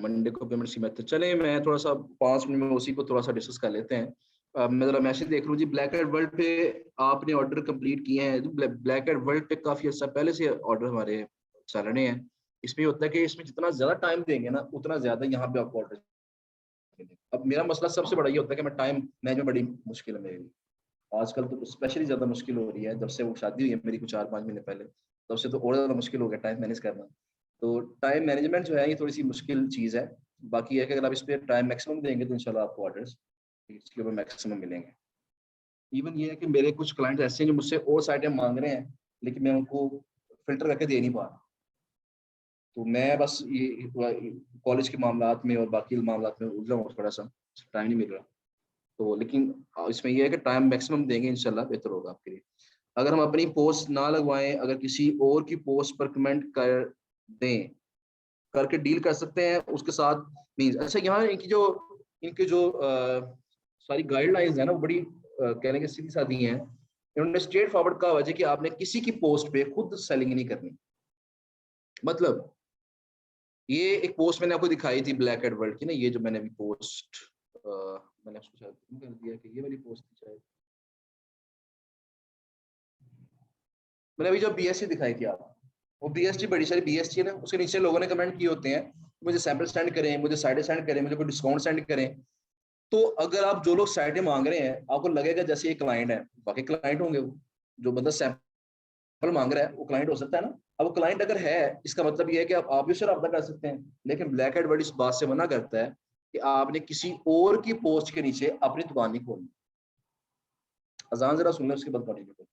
मंडे को पेमेंट सी मेथड, चले मैं थोड़ा सा 5 मिनट में उसी को थोड़ा सा डिस्कस कर लेते हैं। मैं जरा मैसेज देख लूँ जी। ब्लैक एंड वर्ल्ड पे आपने ऑर्डर कंप्लीट किए हैं? ब्लैक एंड वर्ल्ड पे काफी अच्छा पहले से ऑर्डर हमारे चल रहे हैं। इसमें होता है कि इसमें जितना ज्यादा टाइम देंगे ना, उतना ज्यादा यहाँ पे आपको ऑर्डर मिलेंगे। अब मेरा मसला सबसे बड़ा ये होता है कि मैं टाइम मैनेजमेंट बड़ी मुश्किल है मेरे लिए। आजकल तो स्पेशली ज्यादा मुश्किल हो रही है, जब से वो शादी हुई है मेरी कुछ 4-5 महीने पहले, तब से तो और ज्यादा मुश्किल हो गया टाइम मैनेज करना। तो टाइम मैनेजमेंट जो है ये थोड़ी सी मुश्किल चीज है। बाकी है कि अगर आप इस पे टाइम मैक्सिमम देंगे तो इंशाल्लाह आपको ऑर्डर्स इसके ऊपर मैक्सिमम मिलेंगे। इवन ये है कि मेरे कुछ क्लाइंट्स ऐसे हैं जो मुझसे और साइटें मांग रहे हैं, लेकिन मैं उनको फिल्टर करके दे नहीं पा रहा। तो मैं बस ये कॉलेज के मामलात में और बाकी मामलात में उलझा हूँ थोड़ा सा, टाइम नहीं मिल रहा। तो लेकिन इसमें यह है कि टाइम मैक्सिमम देंगे, इंशाल्लाह बेहतर होगा आपके लिए। अगर हम अपनी पोस्ट ना लगवाएं, अगर किसी और की पोस्ट पर कमेंट कर दें, करके डील कर सकते हैं उसके साथ। मीन्स अच्छा, यहाँ इनकी जो सारी गाइडलाइंस है ना, वो बड़ी कहने की सीधी सादी हैं। इन्होंने स्ट्रेट फॉरवर्ड कहा वजह कि आपने किसी की पोस्ट पे खुद सेलिंग नहीं करनी। मतलब ये एक पोस्ट मैंने आपको दिखाई थी ब्लैक एंड वर्ल्ड की ना, ये जो मैंने अभी पोस्ट मैंने उसको शायद कर दिया कि ये वाली पोस्ट थी शायद, मैंने अभी जो बीएससी दिखाई थी आप, वो बीएसटी बड़ी सारी बीएसटी है ना, उसके नीचे लोगों ने कमेंट किए होते हैं मुझे सैंपल सेंड करें, मुझे साइडें सेंड करें, मुझे कोई डिस्काउंट सेंड करें। तो अगर आप जो लोग साइडें मांग रहे हैं, आपको लगेगा जैसे ये क्लाइंट है, बाकी क्लाइंट होंगे वो। जो बंदा सैंपल मांग रहा है वो क्लाइंट हो सकता है ना। अब वो क्लाइंट अगर है, इसका मतलब ये है कि आप भी उससे रब्ता कर सकते हैं। लेकिन ब्लैक एंड व्हाइट इस बात से मना करता है कि आपने किसी और की पोस्ट के नीचे अपनी दुकान नहीं खोलनी। अजान जरा सुन ले, उसके बाद कंटिन्यू करें।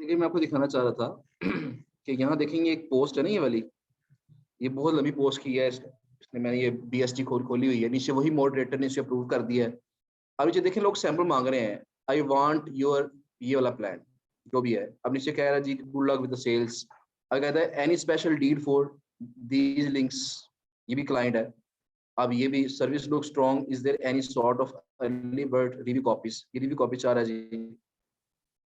देखिए मैं आपको दिखाना चाह रहा था कि यहाँ देखेंगे एक पोस्ट है ना, ये वाली, ये बहुत लंबी पोस्ट की है इसने मैंने ये BST खोली हुई है, नीचे वही मॉडरेटर ने इसे अप्रूव कर दिया है। अब नीचे देखें लोग सैंपल मांग रहे हैं, आई वांट योर ये वाला प्लान जो भी है। अब नीचे कह रहा है जी good luck with the sales. अब कहता है any special deed for these links, ये भी क्लाइंट है। अब ये भी service look strong, is there any sort of early bird review copies, ये रिव्यू कॉपी चाह रहा है जी।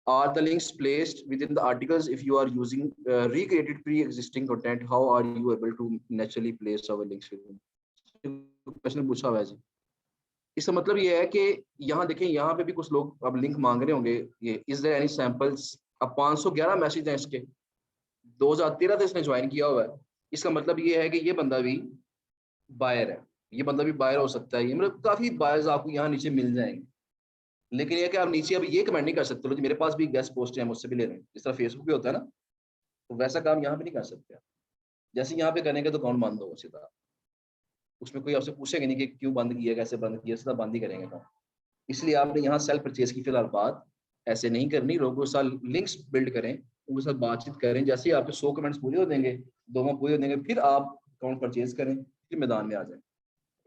Are the links placed within the articles? If you are using recreated pre-existing content, how are you able to naturally place our links within? Question पूछा हुआ है जी। इसका मतलब ये है कि यहाँ देखें, यहाँ पे भी कुछ लोग अब लिंक मांग रहे होंगे। ये इज देयर एनी सैंपल्स, अब 511 मैसेज हैं इसके, 2013 से इसने ज्वाइन किया हुआ है। इसका मतलब ये है कि ये बंदा भी बायर है, ये बंदा भी बायर हो सकता है। ये मतलब काफी बायर्स आपको यहाँ नीचे मिल जाएंगे। लेकिन ये कि आप नीचे अब ये कमेंट नहीं कर सकते लो जी मेरे पास भी गेस्ट पोस्ट है, मुझसे भी ले रहे हैं, जिस तरह फेसबुक पे होता है ना, तो वैसा काम यहाँ पे नहीं कर सकते। जैसे यहाँ पे करेंगे तो अकाउंट बंद होगा सीधा, उसमें कोई आपसे पूछेगा नहीं कि क्यों बंद किया, कैसे बंद किया, सीधा बंद ही करेंगे अकाउंट। इसलिए आपने यहाँ सेल्फ परचेज की फिलहाल बात ऐसे नहीं करनी, लोगों के साथ लिंक्स बिल्ड करें, उनके साथ बातचीत करें। जैसे ही आपके 100 कमेंट्स पूरे हो देंगे, 2 माह पूरे हो देंगे, फिर आप अकाउंट परचेज करें, फिर मैदान में आ जाए।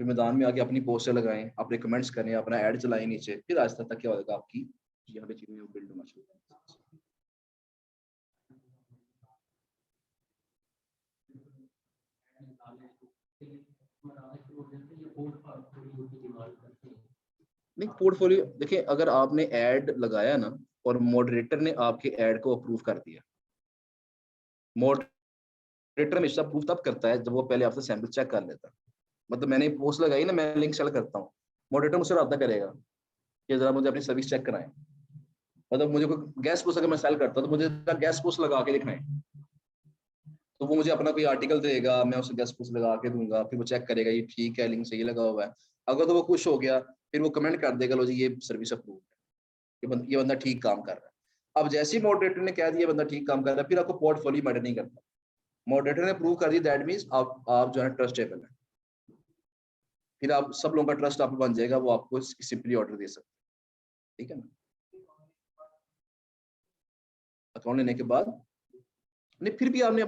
फिर मैदान में आके अपनी पोस्टर लगाएं, अपने कमेंट्स करें, अपना ऐड चलाएं नीचे, फिर आहिस्ता तक क्या होगा आपकी यहाँ पे चीजें बिल्ड होना शुरू हो। नहीं, पोर्टफोलियो देखिए, अगर आपने ऐड लगाया ना और मॉडरेटर ने आपके ऐड को अप्रूव कर दिया, मॉडरेटर हमेशा अप्रूव तब करता है जब वो पहले आपसे सैंपल चेक कर लेता है। मतलब मैंने पोस्ट लगाई ना, मैं लिंक शेयर करता हूँ, मॉडरेटर मुझसे रब्ता करेगा कि जरा मुझे अपनी सर्विस चेक कराएं। मतलब मुझे कोई गैस पोस्ट अगर मैं सेल करता हूँ तो मुझे गैस पोस्ट लगा के दिखाएं, तो वो मुझे अपना कोई आर्टिकल देगा, मैं उसे गैस पोस्ट लगा के दूंगा, फिर वो चेक करेगा ये ठीक है, लिंक सही लगा हुआ है। अगर तो वो खुश हो गया, फिर वो कमेंट कर देगा लो जी ये सर्विस अप्रूव है, ये बंदा ठीक काम कर रहा है। अब जैसे ही मॉडरेटर ने कह दिया बंदा ठीक काम कर रहा है, फिर आपको पोर्टफोलियो मैटर नहीं करता। मॉडरेटर ने प्रूव कर दिया, दैट मींस आप जो है ट्रस्टेबल है। फिर आप सब लोगों का ट्रस्ट आप बन जाएगा, वो आपको सिंपली ऑर्डर दे सकते हैं। ठीक है ना, अकाउंट लेने के बाद नहीं, फिर भी आपने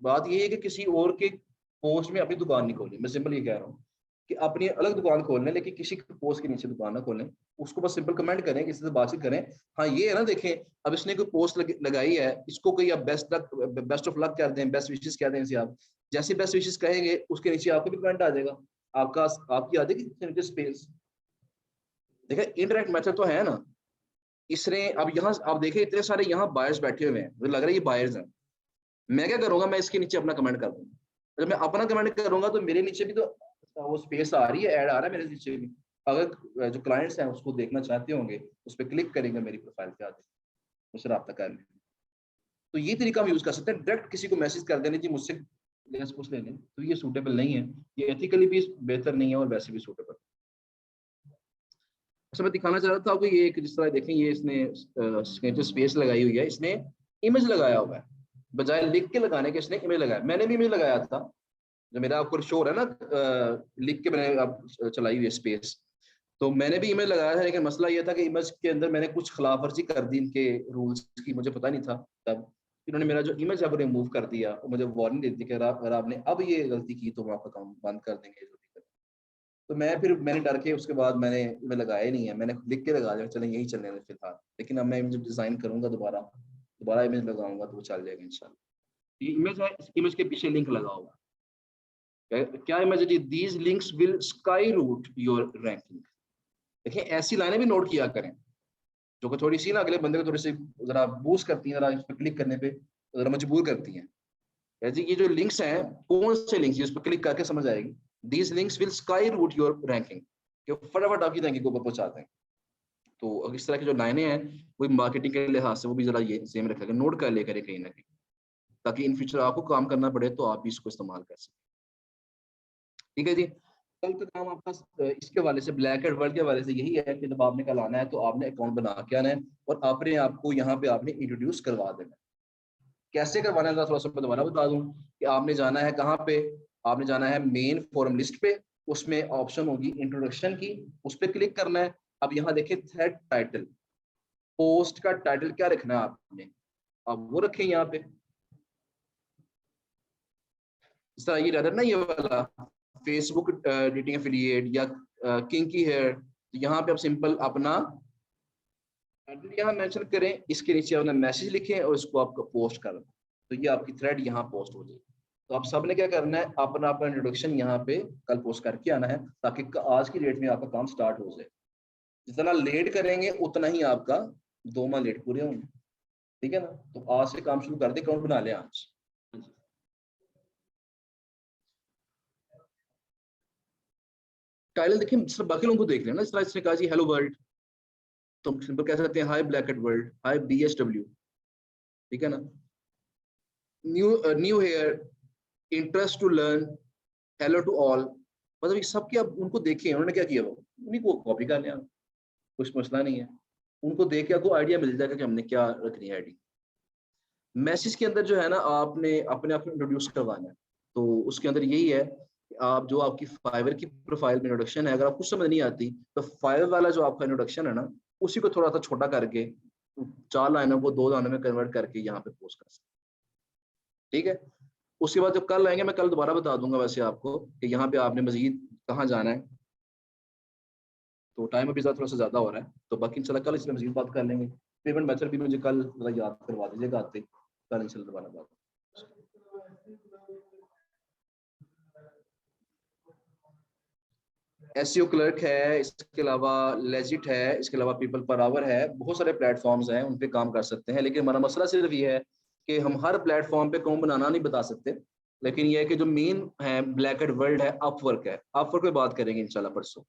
बात ये है कि किसी और के पोस्ट में अपनी दुकान नहीं खोलनी। मैं सिंपल ये कह रहा हूँ कि अपनी अलग दुकान खोल लें, लेकिन किसी के पोस्ट के नीचे दुकान ना खोलें। उसको बस सिंपल कमेंट करें, किसी से बातचीत करें। हाँ ये है ना, देखें अब इसने कोई पोस्ट लगाई है, इसको कोई आप बेस्ट ऑफ लक कर दें, बेस्ट विशेस कह दें इसे आप। जैसे बेस्ट विशेस कहेंगे उसके नीचे आपको भी कमेंट आ जाएगा, आपकी आ जाएगी स्पेस। देखें इंटरेक्ट मेथड तो है ना। इसने अब यहाँ आप देखें इतने सारे यहाँ बायर्स बैठे हुए हैं, मुझे लग रहा है ये बायर्स हैं। मैं क्या करूंगा, मैं इसके नीचे अपना कमेंट कर दूंगा। जब मैं अपना कमेंट करूंगा तो मेरे नीचे भी तो वो स्पेस आ रही है, ऐड आ रहा है मेरे नीचे भी। अगर जो क्लाइंट्स हैं उसको देखना चाहते होंगे, उस पर क्लिक करेंगे, मेरी प्रोफाइल पे आते मुझसे रब्ता कर लेंगे। तो ये तरीका हम यूज कर सकते हैं, डायरेक्ट किसी को मैसेज कर देने जी मुझसे कुछ ले लें, तो ये सूटेबल नहीं है, ये एथिकली भी बेहतर नहीं है और वैसे भी सूटेबल। अच्छा मैं दिखाना चाह रहा था आपको, ये एक जिस तरह देखें, ये इसने जो स्पेस लगाई हुई है, इसने इमेज लगाया हुआ है, बजाय लिख के लगाने के इसने इमेज लगाया। मैंने भी इमेज लगाया था, जो मेरा आपको शो है ना, लिख के मैंने आप चलाई हुई है स्पेस, तो मैंने भी इमेज लगाया था। लेकिन मसला ये था कि इमेज के अंदर मैंने कुछ खिलाफ वर्जी कर दी इनके रूल्स की, मुझे पता नहीं था तब। इन्होंने मेरा जो इमेज है वो रिमूव कर दिया और मुझे वार्निंग दे दी कि अगर आपने अब ये गलती की तो हम आपका अकाउंट बंद कर देंगे। तो मैंने डर के उसके बाद मैं लगाया ही नहीं है, मैंने लिख के लगा दिया चलें यही चलने फिलहाल। लेकिन अब मैं इमेज डिजाइन करूंगा, दोबारा इमेज लगाऊंगा तो वो चल जाएगा इंशाल्लाह। ये इमेज है, इस इमेज के पीछे लिंक लगा होगा। क्या इमेज है? These links will skyrocket your ranking. देखिए ऐसी लाइनें भी नोट किया करें जो कि थोड़ी सी ना अगले बंदे को थोड़ी सी जरा बूस्ट करती हैं, जरा इस पर क्लिक करने पे जरा मजबूर करती हैं। जी ये जो लिंक्स हैं, कौन से लिंक्स, इस पर क्लिक करके समझ आएगी। These links will skyrocket your ranking, कि फटाफट आपकी रैंकिंग को ऊपर पहुंचाते हैं। तो इस तरह की जो लाइनें हैं वो मार्केटिंग के लिहाज से वो भी जरा ये सेम रखेगा, नोट कर ले करें कहीं ना कहीं, ताकि इन फ्यूचर आपको काम करना पड़े तो आप भी इसको इस्तेमाल कर सकें। ठीक है जी, कल का काम आपका इसके हवाले से, ब्लैक एंड व्हाइट के हवाले से यही है कि जब आपने कल आना है तो आपने अकाउंट बना के आना है और अपने आपको यहाँ पे आपने इंट्रोड्यूस करवा देना है। कैसे करवाना है थोड़ा सा मैं दोबारा बता दूं कि आपने जाना है कहाँ पे, आपने जाना है मेन फोरम लिस्ट पे, उसमें ऑप्शन होगी इंट्रोडक्शन की, उस पर क्लिक करना है। अब यहाँ देखिए थ्रेड टाइटल, पोस्ट का टाइटल क्या रखना है आपने, आप वो रखें यहाँ पे। इस तरह ये रहता है ना, ये वाला फेसबुक डेटिंग एफिलिएट या किंकी हेयर, यहाँ पे आप सिंपल अपना यहाँ मेंशन करें, इसके नीचे अपना मैसेज लिखें और इसको आपको पोस्ट करें, तो ये आपकी थ्रेड यहाँ पोस्ट हो जाएगी। तो आप सबने क्या करना है, अपना अपना इंट्रोडक्शन यहाँ पे कल पोस्ट करके आना है, ताकि आज की डेट में आपका काम स्टार्ट हो जाए। जितना लेट करेंगे उतना ही आपका 2 माह लेट पूरे होंगे, ठीक है ना। तो आज से काम शुरू कर दे, अकाउंट बना ले आज। टाइटल देखिए, सिर्फ बाकी लोगों को देख रहे हैं ना, इस तरह इसने कहा जी हेलो वर्ल्ड, तो हम सिंपल कह सकते हैं hi black hat world, hi BSW, ठीक है ना। New here, interest to learn, hello to all, मतलब ये सब की आप उनको देखें उन्होंने क्या किया, वो उन्हीं को कॉपी कर लिया, कुछ मसला नहीं है। उनको देख के आपको आइडिया मिल जाएगा कि हमने क्या रखनी है आईडी। मैसेज के अंदर जो है ना, आपने अपने आप को इंट्रोड्यूस करवाना है, तो उसके अंदर यही है कि आप जो आपकी फाइवर की प्रोफाइल में इंट्रोडक्शन है, अगर आपको समझ नहीं आती तो फाइवर वाला जो आपका इंट्रोडक्शन है ना, उसी को थोड़ा सा छोटा करके 4 लाइनों को 2 लाइनों में कन्वर्ट करके यहाँ पे पोस्ट कर सकते, ठीक है। उसके बाद जब कल आएंगे, मैं कल दोबारा बता दूंगा वैसे आपको कि यहाँ पे आपने मजीद कहाँ जाना है। तो टाइम अभी थोड़ा सा ज्यादा हो रहा है, तो बाकी इंशाल्लाह कल इसमें मजीद बात कर लेंगे। पेमेंट मेथड भी मुझे कल थोड़ा याद करवा दीजिएगा आते, कल इंशाल्लाह दोबारा बात। एसईओ क्लर्क है, इसके अलावा लेजिट है, इसके अलावा पीपल पर आवर है, बहुत सारे प्लेटफॉर्म्स हैं उन पे काम कर सकते हैं। लेकिन हमारा मसला सिर्फ ये है कि हम हर प्लेटफॉर्म पे कौन बनाना नहीं बता सकते, लेकिन ये है कि जो मेन है ब्लैक एट वर्ल्ड है, अपवर्क है, अपवर्क पे बात करेंगे इंशाल्लाह परसों।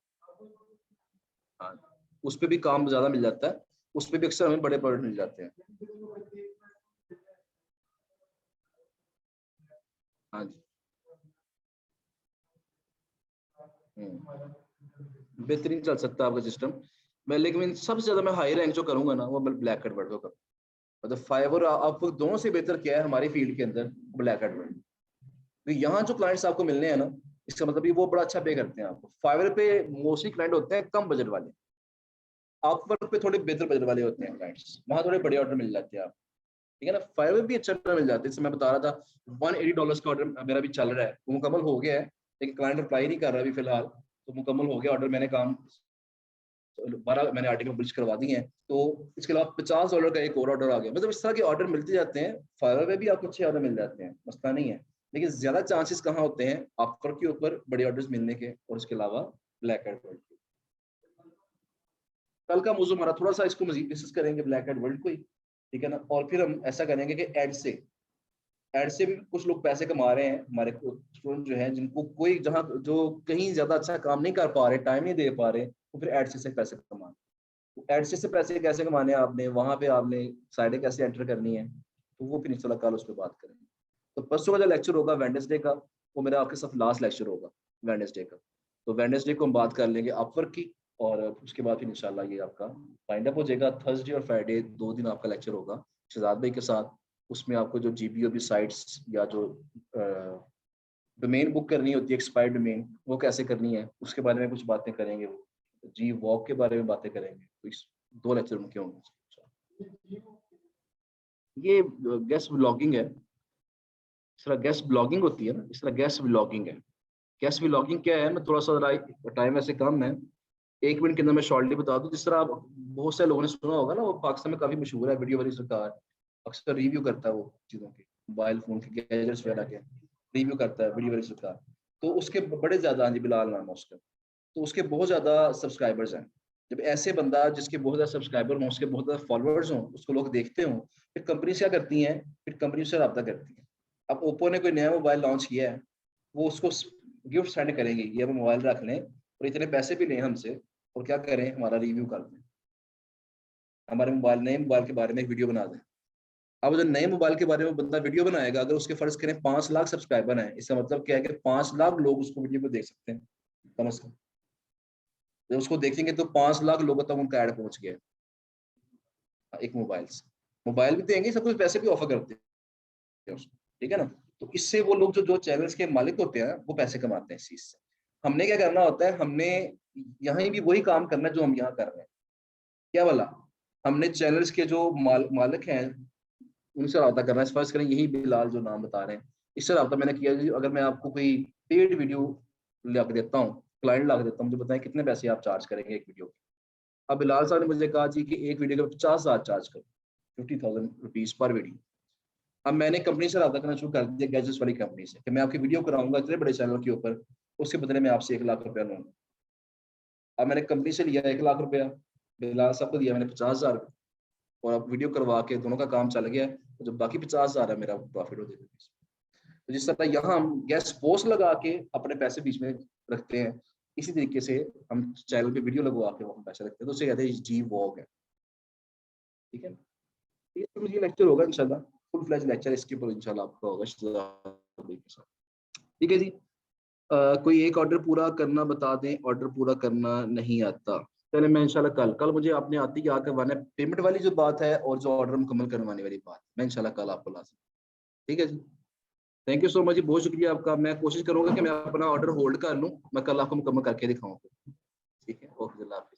हाँ, उस पे भी काम ज्यादा मिल जाता है, उस पे भी अक्सर हमें बड़े प्रोजेक्ट मिल जाते हैं। हाँ जी। बेहतरीन चल सकता है आपका सिस्टम। मैं लेकिन सबसे ज्यादा मैं हाई रैंक जो करूंगा ना, वो ब्लैक एट वर्ल्ड को करूँगा। मतलब फाइवर आपको दोनों से बेहतर क्या है हमारी फील्ड के अंदर, ब्लैक एट वर्ल्ड। तो यहाँ जो क्लाइंट्स आपको मिलने हैं ना, इसका मतलब ये वो बड़ा अच्छा पे करते हैं आपको। फाइवर पे मोस्टली क्लाइंट होते हैं कम बजट वाले, अपवर्क पे थोड़े बेहतर बजट वाले होते हैं क्लाइंट्स, वहां थोड़े बड़े ऑर्डर मिल जाते हैं आप, ठीक है ना। फाइवर भी अच्छा मिल जाता है, जैसे मैं बता रहा था $180 का ऑर्डर मेरा भी चल रहा है, वो मुकम्मल हो गया है, लेकिन क्लाइंट अप्लाई नहीं कर रहा अभी फिलहाल, तो मुकम्मल हो गया ऑर्डर, मैंने काम 12 मैंने आर्टिकल पब्लिश करवा दिए हैं। तो इसके अलावा $50 का एक और ऑर्डर आ गया। मतलब इस तरह के ऑर्डर मिलते जाते हैं, फाइवर में भी आपको अच्छे ऑर्डर मिल जाते हैं, मसला नहीं है। लेकिन ज्यादा चांसेस कहाँ होते हैं, अपवर्क के ऊपर बड़े ऑर्डर्स मिलने के, और इसके अलावा ब्लैक एंड वर्ल्ड के। कल का मौजूद हमारा थोड़ा सा इसको मजीद डिस्कस करेंगे ब्लैक एंड वर्ल्ड को ही, ठीक है ना। और फिर हम ऐसा करेंगे कि एड से भी कुछ लोग पैसे कमा रहे हैं, हमारे स्टूडेंट जो हैं जिनको कोई जहाँ जो कहीं ज्यादा अच्छा काम नहीं कर पा रहे, टाइम नहीं दे पा रहे, तो फिर एड से पैसे कमा, एडसे से पैसे कैसे कमाने हैं आपने, वहां पे आपने साइडें कैसे एंटर करनी है, तो वो फिर इंशाल्लाह कल उस पर बात करेंगे। तो परसों का जो लेक्चर होगा वेडनेसडे का, वो मेरा आपके साथ लास्ट लेक्चर होगा वेडनेसडे का। तो वेडनेसडे को हम बात कर लेंगे अपवर्क की, और उसके बाद फिर इंशाल्लाह ये आपका फाइंड अप हो जाएगा। थर्सडे और फ्राइडे 2 दिन आपका लेक्चर होगा शहजाद भाई के साथ। उसमें आपको जो GBOB साइट्स या जो डोमेन बुक करनी होती है, एक्सपायर्ड डोमेन, वो कैसे करनी है उसके बारे में कुछ बातें करेंगे। जी वॉक के बारे में बातें करेंगे, तो इस 2 लेक्चर उनके होंगे। ये गेस्ट ब्लॉगिंग है, इस तरह गेस्ट ब्लॉगिंग होती है ना, इस तरह गेस्ट ब्लॉगिंग है। गेस्ट ब्लॉगिंग क्या है, मैं थोड़ा सा, टाइम वैसे कम है, 1 मिनट के अंदर मैं शॉर्टली बता दूं। जिस तरह आप बहुत से लोगों ने सुना होगा ना, वो पाकिस्तान में काफी मशहूर है, वीडियो वाली सरकार, अक्सर रिव्यू करता है वो चीजों के, मोबाइल फोन के गैजेट्स वगैरह के रिव्यू करता है वीडियो वाली सरकार। तो उसके बड़े ज्यादा, हाँ जी बिलाल नाम है उसका, तो उसके बहुत ज्यादा सब्सक्राइबर्स हैं। जब ऐसे बंदा जिसके बहुत ज्यादा सब्सक्राइबर हों, उसके बहुत ज्यादा फॉलोअर्स हों, उसको लोग देखते हों, फिर कंपनी क्या करती हैं, फिर कंपनी से रब्ता करती है। अब ओप्पो ने कोई नया मोबाइल लॉन्च किया है, वो उसको गिफ्ट सेंड करेंगे, ये हम मोबाइल रख लें और इतने पैसे भी लें हमसे, और क्या करें, हमारा रिव्यू कर दें, हमारे मोबाइल, नए मोबाइल के बारे में एक वीडियो बना दें। अब जो नए मोबाइल के बारे में बंदा वीडियो बनाएगा, अगर उसके फर्ज करें 5 लाख सब्सक्राइबर हैं, इसका मतलब क्या है कि 5 लाख लोग उसको वीडियो को देख सकते हैं कम से कम। जब उसको देखेंगे तो 5 लाख लोगों तक उनका ऐड पहुंच गया एक मोबाइल से। मोबाइल भी देंगे, सब कुछ, पैसे भी ऑफर करते हैं उसको, ठीक है ना। तो इससे वो लोग जो जो चैनल्स के मालिक होते हैं वो पैसे कमाते हैं इस चीज से। हमने क्या करना होता है, हमने यहाँ भी वही काम करना है जो हम यहाँ कर रहे हैं। क्या वाला, हमने चैनल्स के जो मालिक हैं, उनसे रब्ता करना है। फर्स्ट करें यही बिलाल जो नाम बता रहे हैं, इससे रब्ता मैंने किया जी। अगर मैं आपको कोई पेड वीडियो ला के देता हूँ, क्लाइंट ला के देता हूँ, मुझे बताएं कितने पैसे आप चार्ज करेंगे एक वीडियो के। अब बिलाल साहब ने मुझे कहा जी कि एक वीडियो के 50,000 चार्ज करो, 50,000 रुपीज पर वीडियो। अब मैंने कंपनी से रब्ता करना शुरू कर दिया, गैजेट्स वाली कंपनी से, कि मैं आपकी वीडियो कराऊंगा इतने बड़े चैनल के ऊपर, उसके बदले में आपसे 1 लाख रुपया लूंगा। अब मैंने कंपनी से लिया 1 लाख रुपया, बिलाल साहब को दिया मैंने 50,000, और अब वीडियो करवा के दोनों का काम चल गया, तो जब बाकी 50,000 है मेरा प्रॉफिट हो जाएगा। तो जिस तरह यहाँ हम गेस्ट पोस्ट लगा के अपने पैसे बीच में रखते हैं, इसी तरीके से हम चैनल पे वीडियो लगवा के हम पैसे रखते हैं, तो उसे कहते हैं जी वॉक है। ठीक है, ये लेक्चर होगा इंशाल्लाह, फुल फ्लैज लेक्चर इसके ऊपर इंशाल्लाह आपका होगा। ठीक है जी। कोई एक ऑर्डर पूरा करना बता दें, ऑर्डर पूरा करना नहीं आता। पहले मैं इंशाल्लाह कल मुझे आपने आती क्या करवाना है, पेमेंट वाली जो बात है और जो ऑर्डर मुकम्मल करवाने वाली बात, मैं इंशाल्लाह कल आपको ला सकता हूं। ठीक है जी, थैंक यू सो मच जी, बहुत शुक्रिया आपका। मैं कोशिश करूंगा कि मैं अपना ऑर्डर होल्ड कर लूं, मैं कल आपको मुकम्मल करके दिखाऊं। ठीक है, ओके, अल्लाह हाफिज़।